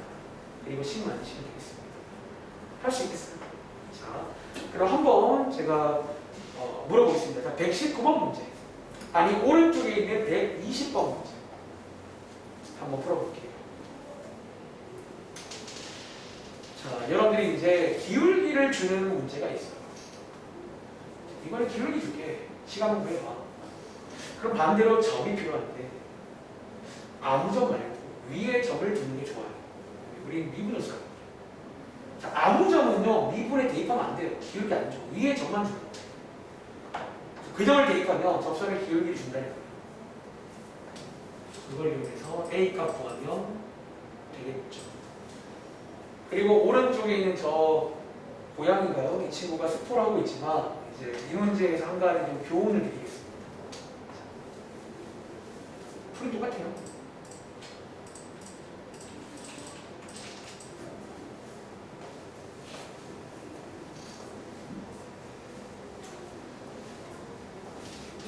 그리고 10만 넣으시면 되겠습니다. 할 수 있겠어요? 자, 그럼 한번 제가 물어보겠습니다. 자, 119번 문제. 아니 오른쪽에 있는 120번 문제. 한번 풀어볼게요. 자, 여러분들이 이제 기울기를 주는 문제가 있어요. 이번에 기울기 줄게. 시간 구해봐. 그럼 반대로 점이 필요한데 아무 점 말고 위에 점을 두는 게 좋아요. 우리 미분을 써요. 자, 아무 점은요 미분에 대입하면 안 돼요. 기울기 안 줘. 위에 점만 줘요. 그 점을 대입하면 접선의 기울기를 준다는 거예요. 그걸 이용해서 a 값 구하면 되겠죠. 그리고 오른쪽에 있는 저 고양인가요? 이 친구가 스포를 하고 있지만 이제 이 문제에서 한 가지 좀 교훈을 드리겠습니다. 풀이 똑같아요.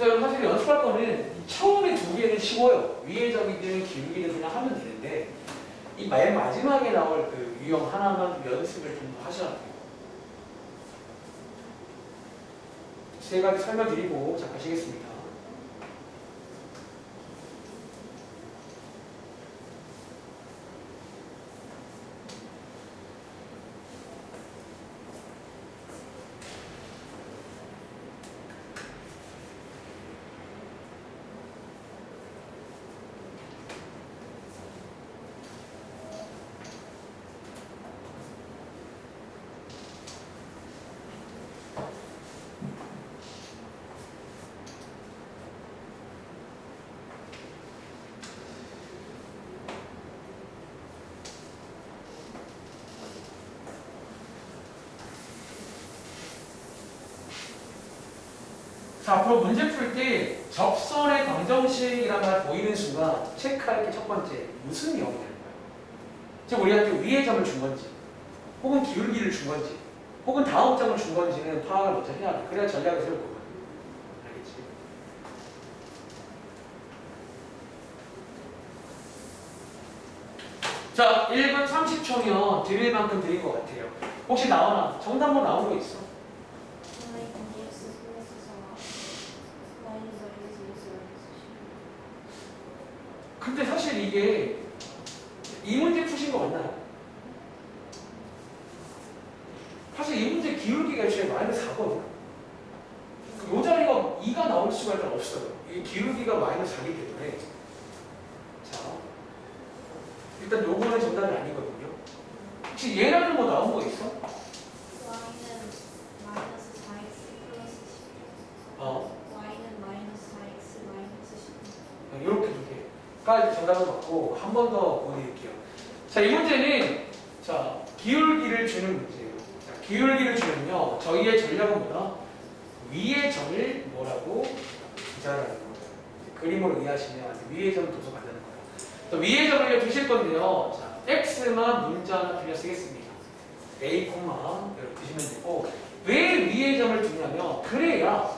그래서 사실 연습할 거는 처음에 두 개는 쉬워요. 위의 점이든 기울기든 그냥 하면 되는데 이 맨 마지막에 나올 그 유형 하나만 연습을 좀 더 하셔야 돼요. 세 가지 설명드리고 자 가시겠습니다. 자, 앞으로 문제 풀 때 접선의 방정식이란 말 보이는 순간 체크할 게 첫 번째 무슨 영이 되는 거예요? 즉 우리한테 위의 점을 준 건지 혹은 기울기를 준 건지 혹은 다음 점을 준 건지는 파악을 먼저 해야 돼. 그래야 전략을 세울 거거든. 알겠지? 자, 1분 30초면 드릴 만큼 드린 것 같아요. 혹시 나오나? 정답 뭐 나온 거 있어? 근데 사실 이게 이 문제 푸신 거 맞나요? 사실 이 문제 기울기가 애초에 마이너스 4거든요. 이 자리가 2가 나올 수가 일단 없어요. 이 기울기가 마이너스 4이기 때문에 자 일단 요거는 정답이 아니거든요. 혹시 얘라는 뭐 나온 거 있어? y는 마이너스 4x 플러스 10. y는 마이너스 4x 마이너스 10. 이렇게 두 개가 정답을 받고 한 번 더 보여드릴게요. 자, 이 문제는 자 기울기를 주는 문제예요. 자, 기울기를 주면요 저희의 전략은 뭐다? 위의 점을 뭐라고 기자라는 거예요. 그림으로 이해하시면 위의 점을 둬서 만드는 거예요. 또 위의 점을 두실 건데요. 자, x만 문자 하나 빌려 쓰겠습니다. a, 이렇게 두시면 되고 왜 위의 점을 두냐면 그래야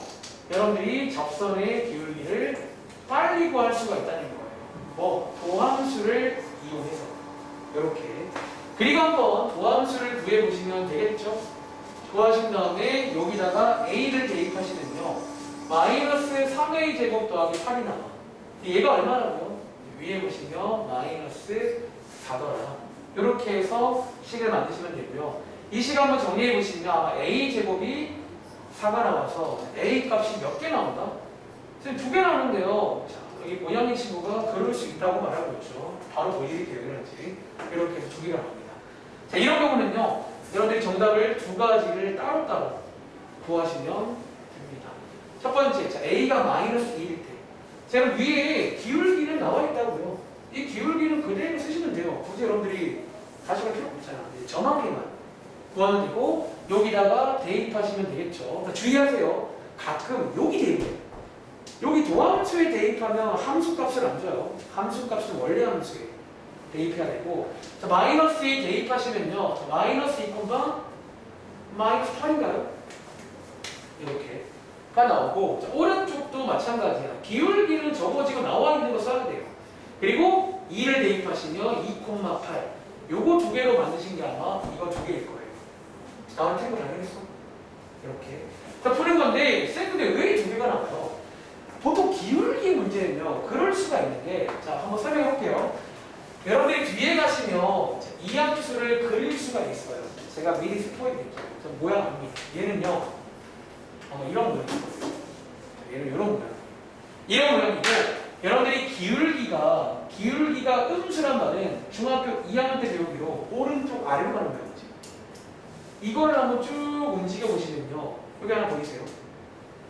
여러분들이 접선의 기울기를 빨리 구할 수가 있다는 거예요. 뭐 도함수를 이용해서 이렇게 그리고 한번 도함수를 구해보시면 되겠죠? 구하신 다음에 여기다가 a를 대입하시면요 마이너스 3a 제곱 더하기 8이 나와. 얘가 얼마라고요? 위에 보시면 마이너스 4더라. 이렇게 해서 식을 만드시면 되고요. 이 식 한번 정리해 보시면 아마 a 제곱이 4가 나와서 a 값이 몇 개 나온다? 지금 2개 나오는데요. 자, 여기 본영의 친구가 그럴 수 있다고 말하고 있죠. 바로 보여드릴게요. 이런지 이렇게 해서 2개가 나옵니다. 자, 이런 경우는요. 여러분들이 정답을 두 가지를 따로따로 구하시면 됩니다. 첫 번째, 자, a가 마이너스 2일 때 제가 위에 기울기는 나와 있다고요. 이 기울기는 그대로 쓰시면 돼요. 굳이 여러분들이 다시 할 필요 없잖아. 정확히만 구하면 되고 여기다가 대입하시면 되겠죠. 그러니까 주의하세요. 가끔 여기 대입해요. 여기 도함수에 대입하면 함수값을 안 줘요. 함수값은 원래 함수에 대입해야 되고 자, 마이너스에 대입하시면요. 자, 마이너스 2콤마 마이너스 8인가요? 이렇게가 나오고 자, 오른쪽도 마찬가지야. 기울기는 저거 지금 나와 있는 거 써야 돼요. 그리고 2를 대입하시면 2콤마 8 요거 두 개로 만드신 게 아마 이거 두 개일 거예요. 나한테 이거 당연했어. 이렇게 자, 푸는 건데 근데 왜 두 개가 나와요? 보통 기울기 문제는요 그럴 수가 있는데 자 한번 설명해 볼게요. 여러분들이 뒤에 가시면 이 함수를 그릴 수가 있어요. 제가 미리 스포일 드릴게요. 모양입니다. 얘는요 이런 모양이에요. 얘는 이런 모양. 이런 모양이고 여러분들이 기울기가 음수란 말은 중학교 2학년 때 배우기로 오른쪽 아래로 가는 모양이지. 이거를 한번 쭉 움직여 보시면요 여기 하나 보이세요?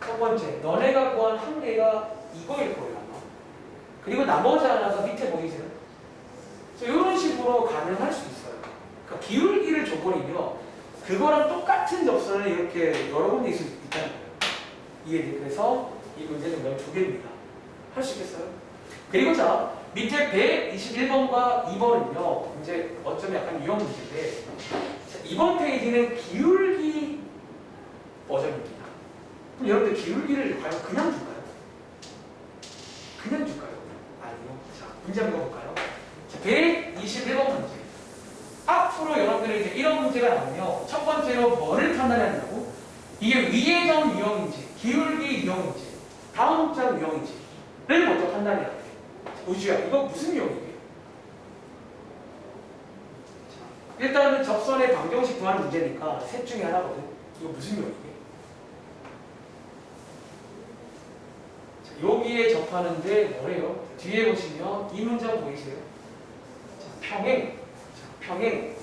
첫 번째, 너네가 구한 한 개가 이거일 거예요, 아마. 그리고 나머지 하나가 밑에 보이세요? 그래서 이런 식으로 가능할 수 있어요. 그러니까 기울기를 줘버리면 그거랑 똑같은 접선을 이렇게 여러 군데 있을 수 있다는 거예요. 이해돼? 그래서 이 문제는 몇 두 개입니다. 할 수 있겠어요? 그리고 자, 밑에 121번과 2번은요, 이제 어쩌면 약간 유형 문제인데, 자, 이번 페이지는 기울기 버전입니다. 그럼 여러분들 기울기를 과연 그냥 줄까요? 자, 문제 한번 볼까요? 자, 121번 문제. 앞으로 여러분들이 이제 이런 문제가 나오면 첫 번째로 뭐를 판단해야 된다고? 이게 위의 점 유형인지, 기울기 유형인지, 다음 점 유형인지를 먼저 판단해야 돼. 우주야, 이거 무슨 유형이게? 일단은 접선의 방정식 구하는 문제니까 셋 중에 하나거든. 이거 무슨 유형이게? 여기에 접하는데 뭐래요? 뒤에 보시면 이 문장 보이세요? 자, 평행. 자, 평행.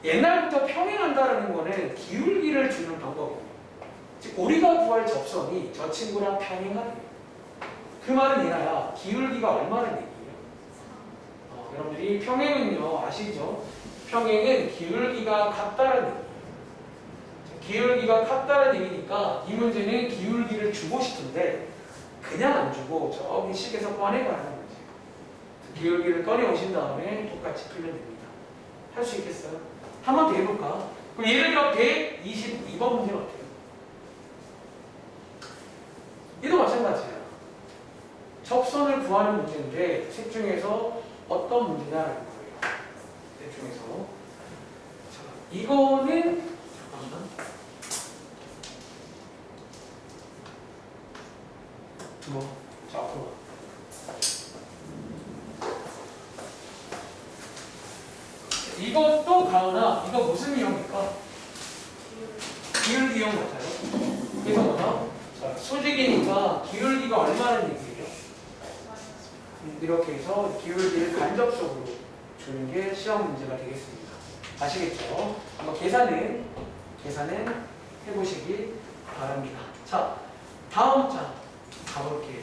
옛날부터 평행한다는 거는 기울기를 주는 방법이에요. 즉 우리가 구할 접선이 저 친구랑 평행하대요. 그 말은 이나야 기울기가 얼마나 얘기예요? 여러분들이 평행은요 아시죠? 평행은 기울기가 같다는 얘기예요. 기울기가 같다는 얘기니까 이 문제는 기울기를 주고 싶은데 그냥 안 주고 저기 식에서 꺼내가라는 거지. 기울기를 꺼내 오신 다음에 똑같이 풀면 됩니다. 할 수 있겠어요? 한 번 더 해볼까? 그럼 예를 들어 122번 문제는 어때요? 이도 마찬가지야. 접선을 구하는 문제인데 셋 중에서 어떤 문제냐라는 거예요. 셋 중에서. 자, 이거는 잠깐만. 자, 앞으로 와. 이것도 가오나 이거 무슨 유형일까? 기울기 유형 같아요. 그래서 뭐냐? 자, 수직이니까 기울기가 얼마나 얘기예요? 이렇게 해서 기울기를 간접적으로 주는 게 시험 문제가 되겠습니다. 아시겠죠? 한번 계산은 해보시기 바랍니다. 자, 다음 장 가볼게요.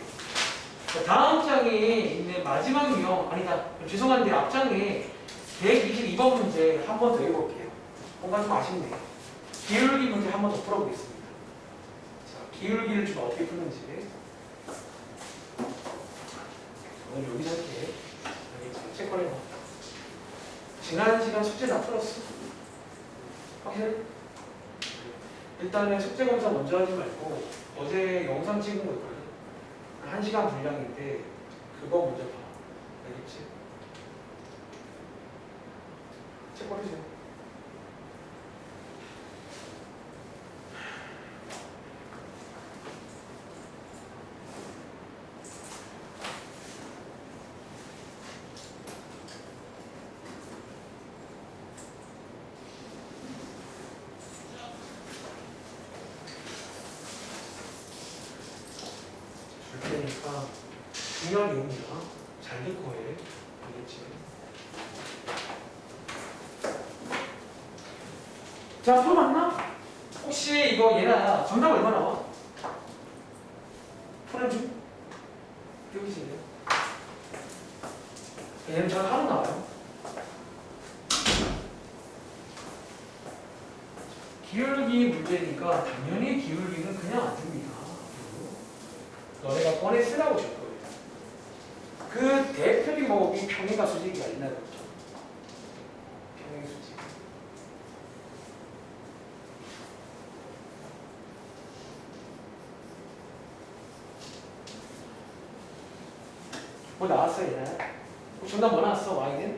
자, 다음 장에 있는 마지막 유형, 아니다, 죄송한데 앞장에 122번 문제 한 번 더 해볼게요. 뭔가 좀 아쉽네요. 기울기 문제 한 번 더 풀어보겠습니다. 자, 기울기를 좀 어떻게 푸는지. 오늘 여기서 할게. 여기 체크를 해봐. 지난 시간 숙제 다 풀었어. 확실해? 일단은 숙제 검사 먼저 하지 말고 어제 영상 찍은 거 있거든. 1시간 분량인데 그거 먼저 봐. 알겠지? 체크를 해줘. 그러니까 중요한 내용이야. 잘 듣고 해. 알겠지? 자, 풀어봤나? 혹시 이거 얘나 정답 얼마 나와? 푸는 중? 여기 있어요. 얘는 잘 하루 나와요. 기울기 문제니까 당연히 기울기는 그냥 안 줍니다. 너네가 꺼내 쓰라고 줄 거예요. 그 대표적인 방법이 평행과 수직이가 있나 보죠. 평행 수직. 뭐 나왔어 얘네? 정답 뭐 나왔어? Y는?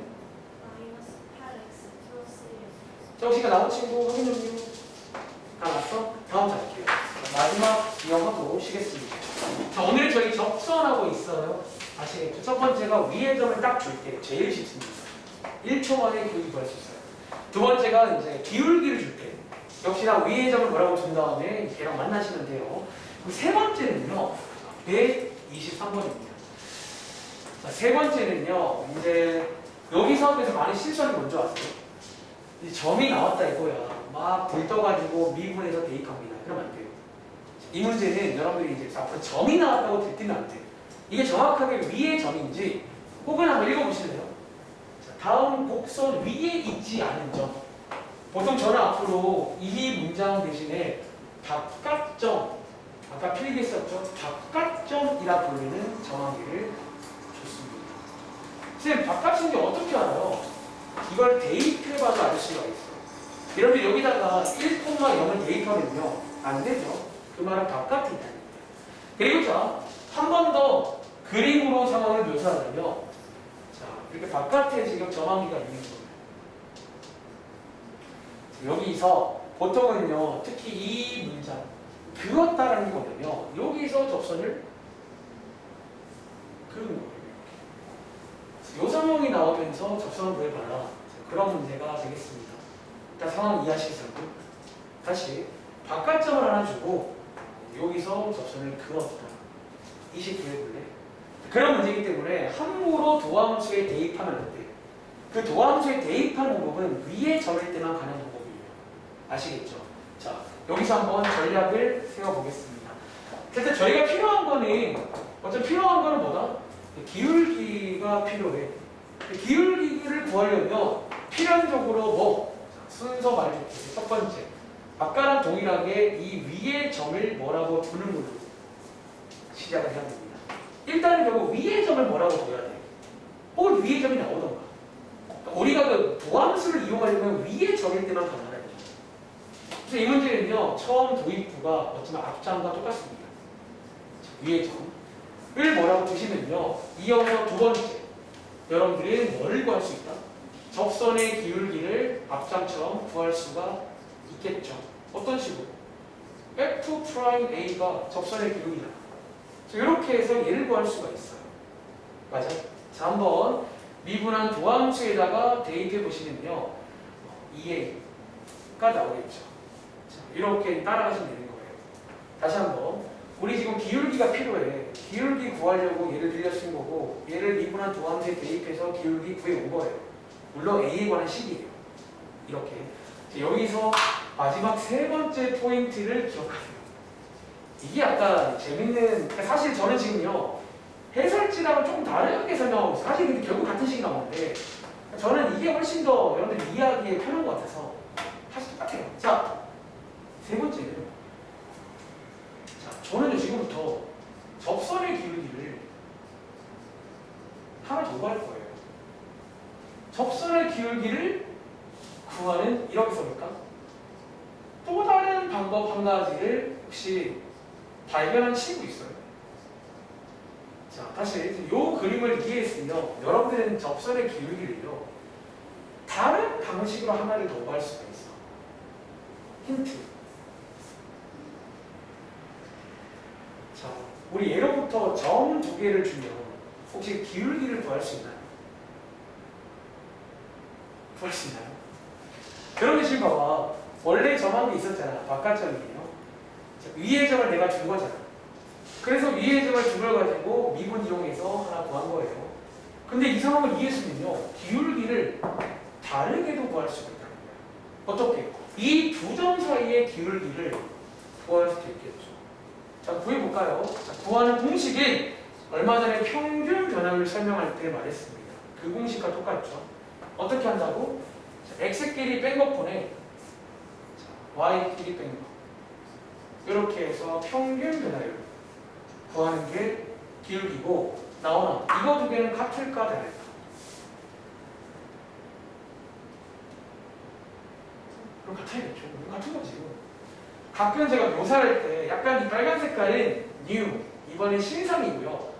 마이너스 8x 플러스 1. 자, 혹시 나온 친구 확인 좀요. 다 났어? 다음 자 할게요. 마지막 이어하고 쉬겠습니다. 자, 오늘 저희 접선하고 있어요. 아시겠죠? 첫 번째가 위의 점을 딱 줄 때 제일 쉽습니다. 1초 만에 기울기 구할 수 있어요. 두 번째가 이제 기울기를 줄 때 역시나 위의 점을 뭐라고 준 다음에 걔랑 만나시면 돼요. 그럼 세 번째는요. 123번입니다. 자, 세 번째는요. 이제 여기 사업에서 많이 실수하는 게 뭔지 아세요? 이 점이 나왔다 이거야. 막 들떠가지고 미분해서 대입합니다. 그러면 안 돼요. 이 문제는 여러분들이 이제 앞으로 점이 나왔다고 들뜨면 안 돼요. 이게 정확하게 위의 점인지 혹은 한번 읽어보실래요? 자, 다음 곡선 위에 있지 않은 점. 보통 저는 앞으로 이 문장 대신에 바깥점, 아까 필기했었죠? 바깥점이라 부르는 정하기를 줬습니다. 선생님, 바깥인지 어떻게 알아요? 이걸 대입해봐도 알 수가 있어요. 여러분들 여기다가 1,0을 대입하면요 안 되죠. 그 말은 바깥이다. 그리고 자, 한 번 더 그림으로 상황을 묘사하자면 자 이렇게 바깥에 지금 점항기가 있는 거예요. 여기서 보통은요 특히 이 문장 그었다라는 게 뭐냐면 여기서 접선을 그은 거예요. 이 상황이 나오면서 접선을 구해봐라. 그런 문제가 되겠습니다. 일단 상황 이해하시겠어요? 다시 바깥점을 하나 주고 여기서 접선을 그었다. 이 식 구해볼래? 그런 문제이기 때문에 함부로 도함수에 대입하면 안 돼. 그 도함수에 대입하는 방법은 위에 적을 때만 가는 방법이에요. 아시겠죠? 자, 여기서 한번 전략을 세워보겠습니다. 일단 저희가 필요한 거는 뭐다? 기울기가 필요해. 기울기를 구하려면 필연적으로 뭐? 순서 말해줄게요. 첫 번째. 아까랑 동일하게 이 위에 점을 뭐라고 두는 걸로 시작을 해야 됩니다. 일단은 결국 위에 점을 뭐라고 둬야 돼? 혹은 위에 점이 나오던가. 우리가 그 도함수를 이용하려면 위에 점일 때만 가능해요. 그래서 이 문제는요, 처음 도입부가 어쩌면 앞장과 똑같습니다. 위에 점을 뭐라고 두시면요, 이어서 두 번째, 여러분들이 뭐를 구할 수 있다? 접선의 기울기를 앞장처럼 구할 수가 있겠죠. 어떤 식으로? F'A가 접선의 기울기다. 이렇게 해서 얘를 구할 수가 있어요. 맞아요? 자, 한번 미분한 도함수에다가 대입해 보시면요, 2A가 나오겠죠. 자, 이렇게 따라가시면 되는 거예요. 다시 한번, 우리 지금 기울기가 필요해. 기울기 구하려고 얘를 빌려 쓴 거고, 얘를 미분한 도함수에 대입해서 기울기 구해 온 거예요. 물론 A에 관한 식이에요. 이렇게. 자, 여기서 마지막 세 번째 포인트를 기억하세요. 이게 약간 재밌는, 사실 저는 지금요, 해설지랑은 조금 다르게 설명하고 있어요. 사실 근데 결국 같은 식이 나오는데, 저는 이게 훨씬 더 여러분들 이해하기에 편한 것 같아서 사실 똑같아요. 자, 세 번째는, 자, 저는 지금부터 접선의 기울기를 하나 더 구할 거예요. 접선의 기울기를 구하는, 이렇게 써볼까? 또 다른 방법 한 가지를 혹시 발견한 친구 있어요? 자, 다시 이 그림을 이해했으면 여러분들은 접선의 기울기를요, 다른 방식으로 하나를 더 구할 수가 있어. 힌트. 자, 우리 예로부터 점 두 개를 주면 혹시 기울기를 구할 수 있나요? 구할 수 있나요? 그런데 지금 봐봐. 원래 점한 게 있었잖아. 바깥점이에요. 위의 점을 내가 준 거잖아. 그래서 위의 점을 준 걸 가지고 미분 이용해서 하나 구한 거예요. 근데 이 상황을 이해했으면요, 기울기를 다르게도 구할 수가 있다는 거예요. 어떻게? 이 두 점 사이의 기울기를 구할 수도 있겠죠. 자, 구해볼까요? 자, 구하는 공식은 얼마 전에 평균 변화를 설명할 때 말했습니다. 그 공식과 똑같죠. 어떻게 한다고? 자, x끼리 뺀 것분에 y끼리 뺀 거. 이렇게 해서 평균 변화율 구하는 게 기울기고, 나오나? 이거 두 개는 같을까 다를까? 그럼 같아야겠죠. 같은 거지. 가끔 제가 묘사할 때 약간 이 빨간 색깔은 new, 이번엔 신상이고요.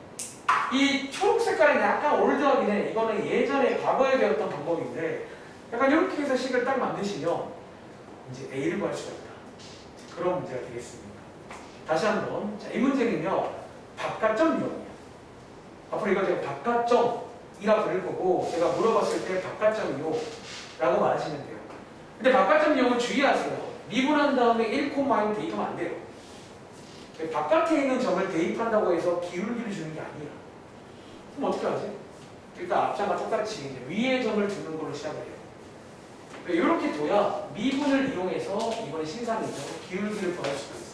이 초록 색깔은 약간 올드하긴 해. 이거는 예전에 과거에 배웠던 방법인데, 약간 이렇게 해서 식을 딱 만드시면 이제 A를 구할 수가 있다. 그런 문제가 되겠습니다. 다시 한번. 자, 이 문제는요, 바깥점 유형이에요. 앞으로 이거 제가 바깥점이라 부를 거고, 제가 물어봤을 때 바깥점이요 라고 말하시면 돼요. 근데 바깥점 유형은 주의하세요. 미분한 다음에 1,1 대입하면 안 돼요. 바깥에 있는 점을 대입한다고 해서 기울기를 주는 게 아니야. 그럼 어떻게 하지? 일단 앞장과 똑같이 이제 위의 점을 두는 걸로 시작을 해요. 이렇게 둬야 미분을 이용해서, 이번에 신상이죠, 기울기를 구할 수가 있어요.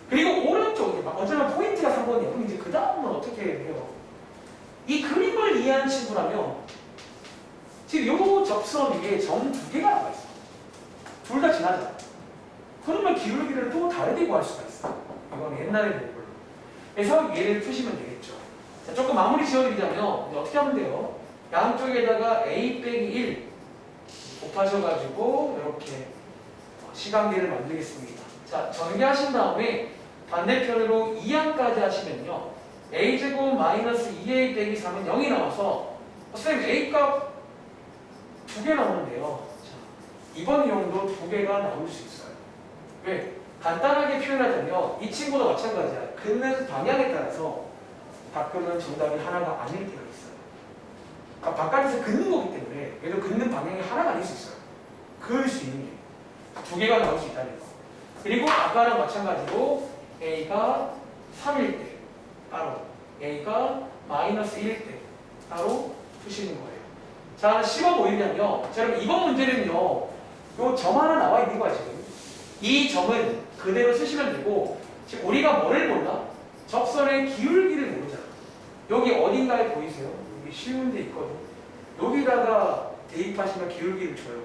그리고 오른쪽에 어쩌면 포인트가 3번이에요. 그럼 이제 그 다음은 어떻게 해요? 이 그림을 이해한 친구라면 지금 요 접선 위에 점 두 개가 나와 있어. 둘 다 지나잖아. 그러면 기울기를 또 다르게 구할 수가 있어. 이건 옛날에 배운 걸로. 그래서 얘를 푸시면 되겠죠. 자, 조금 마무리 지어드리자면 이제 어떻게 하면 돼요? 양쪽에다가 a 빼기 1 곱하셔가지고 이렇게 시간계를 만들겠습니다. 자, 전개하신 다음에 반대편으로 2항까지 하시면요, a제곱 마이너스 2a 빼기 3은 0이 나와서 선생님 a 값 2개 나오는데요. 자, 이번 이용도 2개가 나올 수 있어요. 왜? 간단하게 표현하자면 이 친구도 마찬가지야. 긋는 방향에 따라서 가끔은 정답이 하나가 아닐 때가 있어요. 그러니까 바깥에서 긋는 거기 때문에 얘도 긋는 방향이 하나가 아닐 수 있어요. 그을 수 있는 게 2개가 나올 수 있다는 거. 그리고 아까랑 마찬가지로 a가 3일 때 따로, a가 마이너스 1일 때 따로 푸시는 거예요. 자, 10억 5일이면요. 자, 그럼 이번 문제는요. 요 점 하나 나와 있는 거야, 지금. 이 점은 그대로 쓰시면 되고, 지금 우리가 뭐를 몰라? 접선의 기울기를 모르잖아. 여기 어딘가에 보이세요? 여기 쉬운 데 있거든. 여기다가 대입하시면 기울기를 줘요.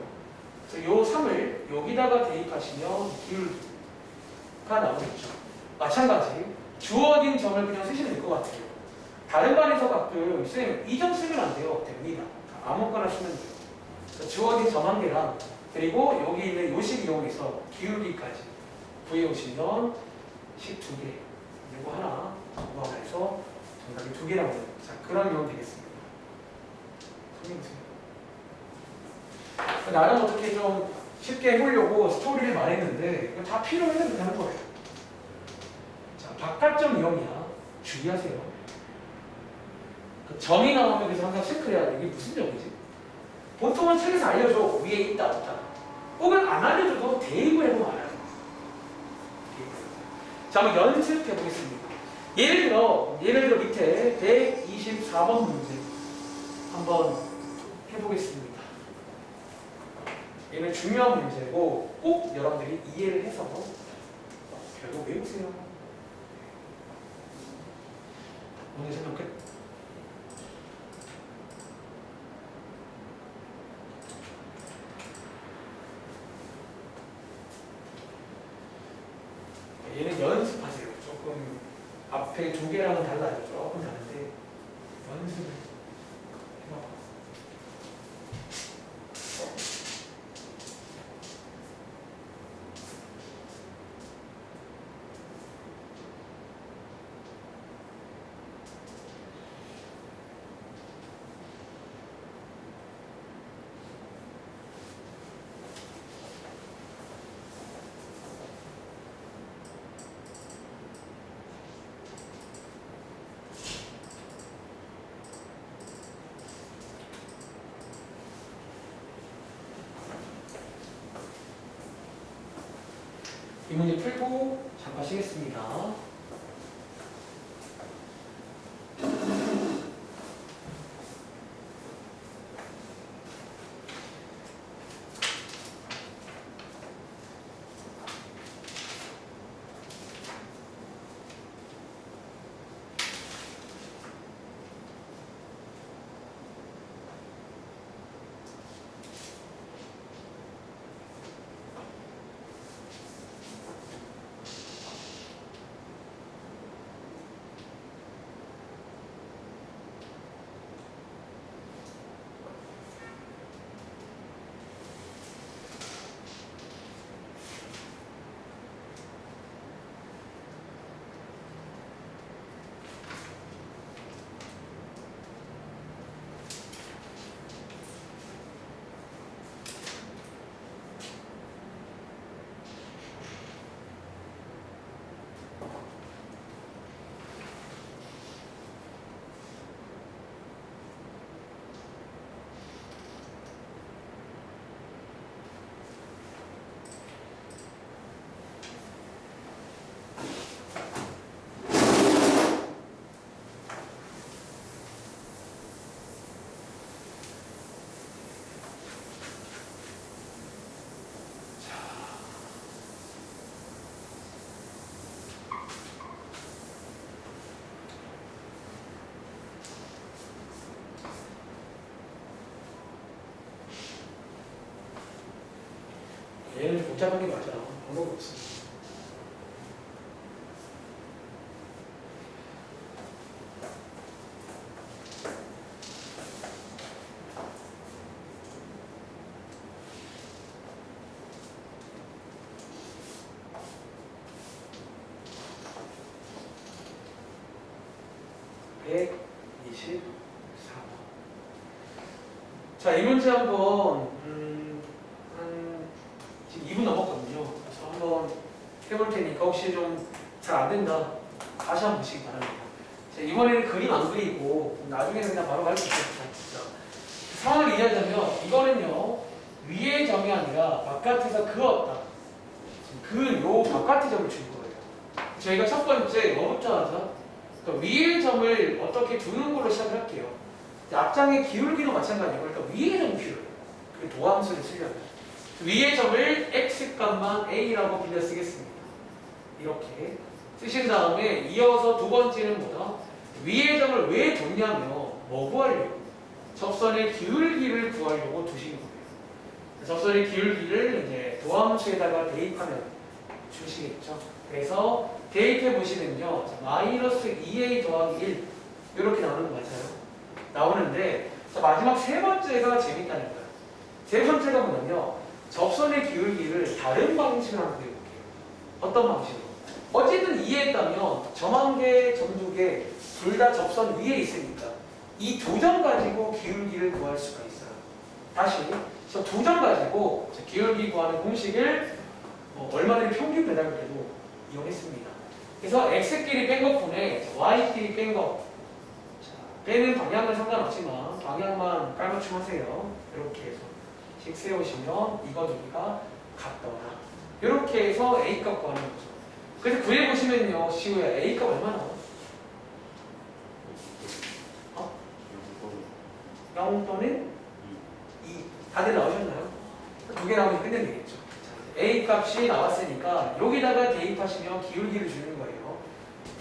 그래서 요 3을 여기다가 대입하시면 기울기가 나오겠죠. 마찬가지. 주어진 점을 그냥 쓰시면 될 것 같아요. 다른 반에서 가끔 쌤, 이 점 쓰면 안 돼요. 됩니다. 아무거나 쓰면 돼요. 그래서 주어진 점 한 개랑 그리고 여기 있는 요식 이용해서 기울기까지 구해오시면 식 2개 그리고 하나 해서 정답이 2개 나오는 자 그런 이용 되겠습니다. 나는 어떻게 좀 쉽게 해보려고 스토리를 말했는데 이거 다 필요해서 그렇게 하는 거예요. 자 바깥점 이용이야. 주의하세요. 그 점이 나오면 그래서 항상 체크를 해야 돼. 이게 무슨 점이지? 보통은 책에서 알려줘. 위에 있다 없다. 혹은 안 알려줘도 대입을 해보면 알아요. 자, 한번 연습해 보겠습니다. 예를 들어 밑에 124번 문제 한번 해보겠습니다. 얘는 중요한 문제고 꼭 여러분들이 이해를 해서 결국 외우세요. 오늘 설명 끝. 얘는 연습하세요. 조금 앞에 2개랑은 달라요. 조금 다른데 연습을 해봐봐. 이 문제 풀고 잠깐 쉬겠습니다. 얘는 복잡한 게 맞아. 방법 없어. 124번. 자, 이 문제 한번 한 지금 2분 넘었거든요. 그래서 한번 해볼 테니까 혹시 좀 잘 안 된다 다시 한번 보시기 바랍니다. 자, 이번에는 그림 안 그리고 나중에는 그냥 바로 갈 수 있겠죠. 상황을 이해하자면 이거는요 위의 점이 아니라 바깥에서 그었다. 요 바깥의 점을 준 거예요. 저희가 첫 번째 뭐부터 하죠? 그러니까 위의 점을 어떻게 두는 걸로 시작을 할게요. 앞장의 기울기도 마찬가지고, 그러니까 위의 점 기울기. 그 도함수를 쓰려면 위의 점을 x 값만 a라고 빌려 쓰겠습니다. 이렇게 쓰신 다음에 이어서 두 번째는 뭐다? 위의 점을 왜 뒀냐면 뭐 구하려고? 접선의 기울기를 구하려고 두신 거예요. 접선의 기울기를 이제 도함수에다가 대입하면 주시겠죠. 그래서 대입해 보시면요, 마이너스 2a 더하기 1 이렇게 나오는 거 맞아요. 나오는데 자, 마지막 세 번째가 재밌다는 거예요. 세 번째가 뭐냐면 접선의 기울기를 다른 방식으로 한번 해볼게요. 어떤 방식으로? 어쨌든 이해했다면 점 한 개, 점 두 개 둘 다 접선 위에 있으니까 이 두 점 가지고 기울기를 구할 수가 있어요. 다시 저 두 점 가지고 기울기 구하는 공식을 얼마든지 평균 배당률도 이용했습니다. 그래서 x끼리 뺀 것분에 y끼리 뺀 거. 빼는 방향은 상관없지만 방향만 깔맞춤하세요. 이렇게 해서 식 세우시면 이거 두기가 같더라. 이렇게 해서 a 값 구하는 거죠. 그래서 구해보시면요, 시우야 a 값 얼마 나와? 0 또는 2. 다들 나오셨나요? 두 개 나오면 끝내면 되겠죠. 자, a 값이 나왔으니까 여기다가 대입하시면 기울기를 주는 거예요.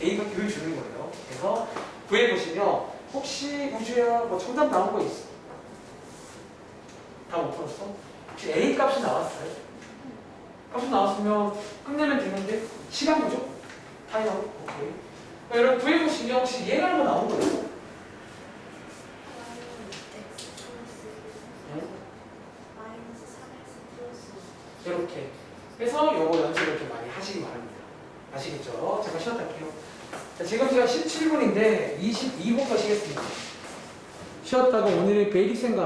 a 값 기울기 주는 거예요. 그래서 구해보시면 혹시 우주야 뭐 정답 나온 거 있어? 다 못 풀었어? 혹시 a 값이 나왔어요? 값이 나왔으면 끝내면 되는데 시간 부족? 타이머? 오케이. 여러분 구해보시면 혹시 얘가 뭐 나온 거 있어? 이렇게 해서 요거 연습을 좀 많이 하시기 바랍니다. 아시겠죠? 잠깐 쉬었다 할게요. 자, 지금 시간 17분인데 22분 거시겠습니다. 쉬었다가 오늘의 베이직 생각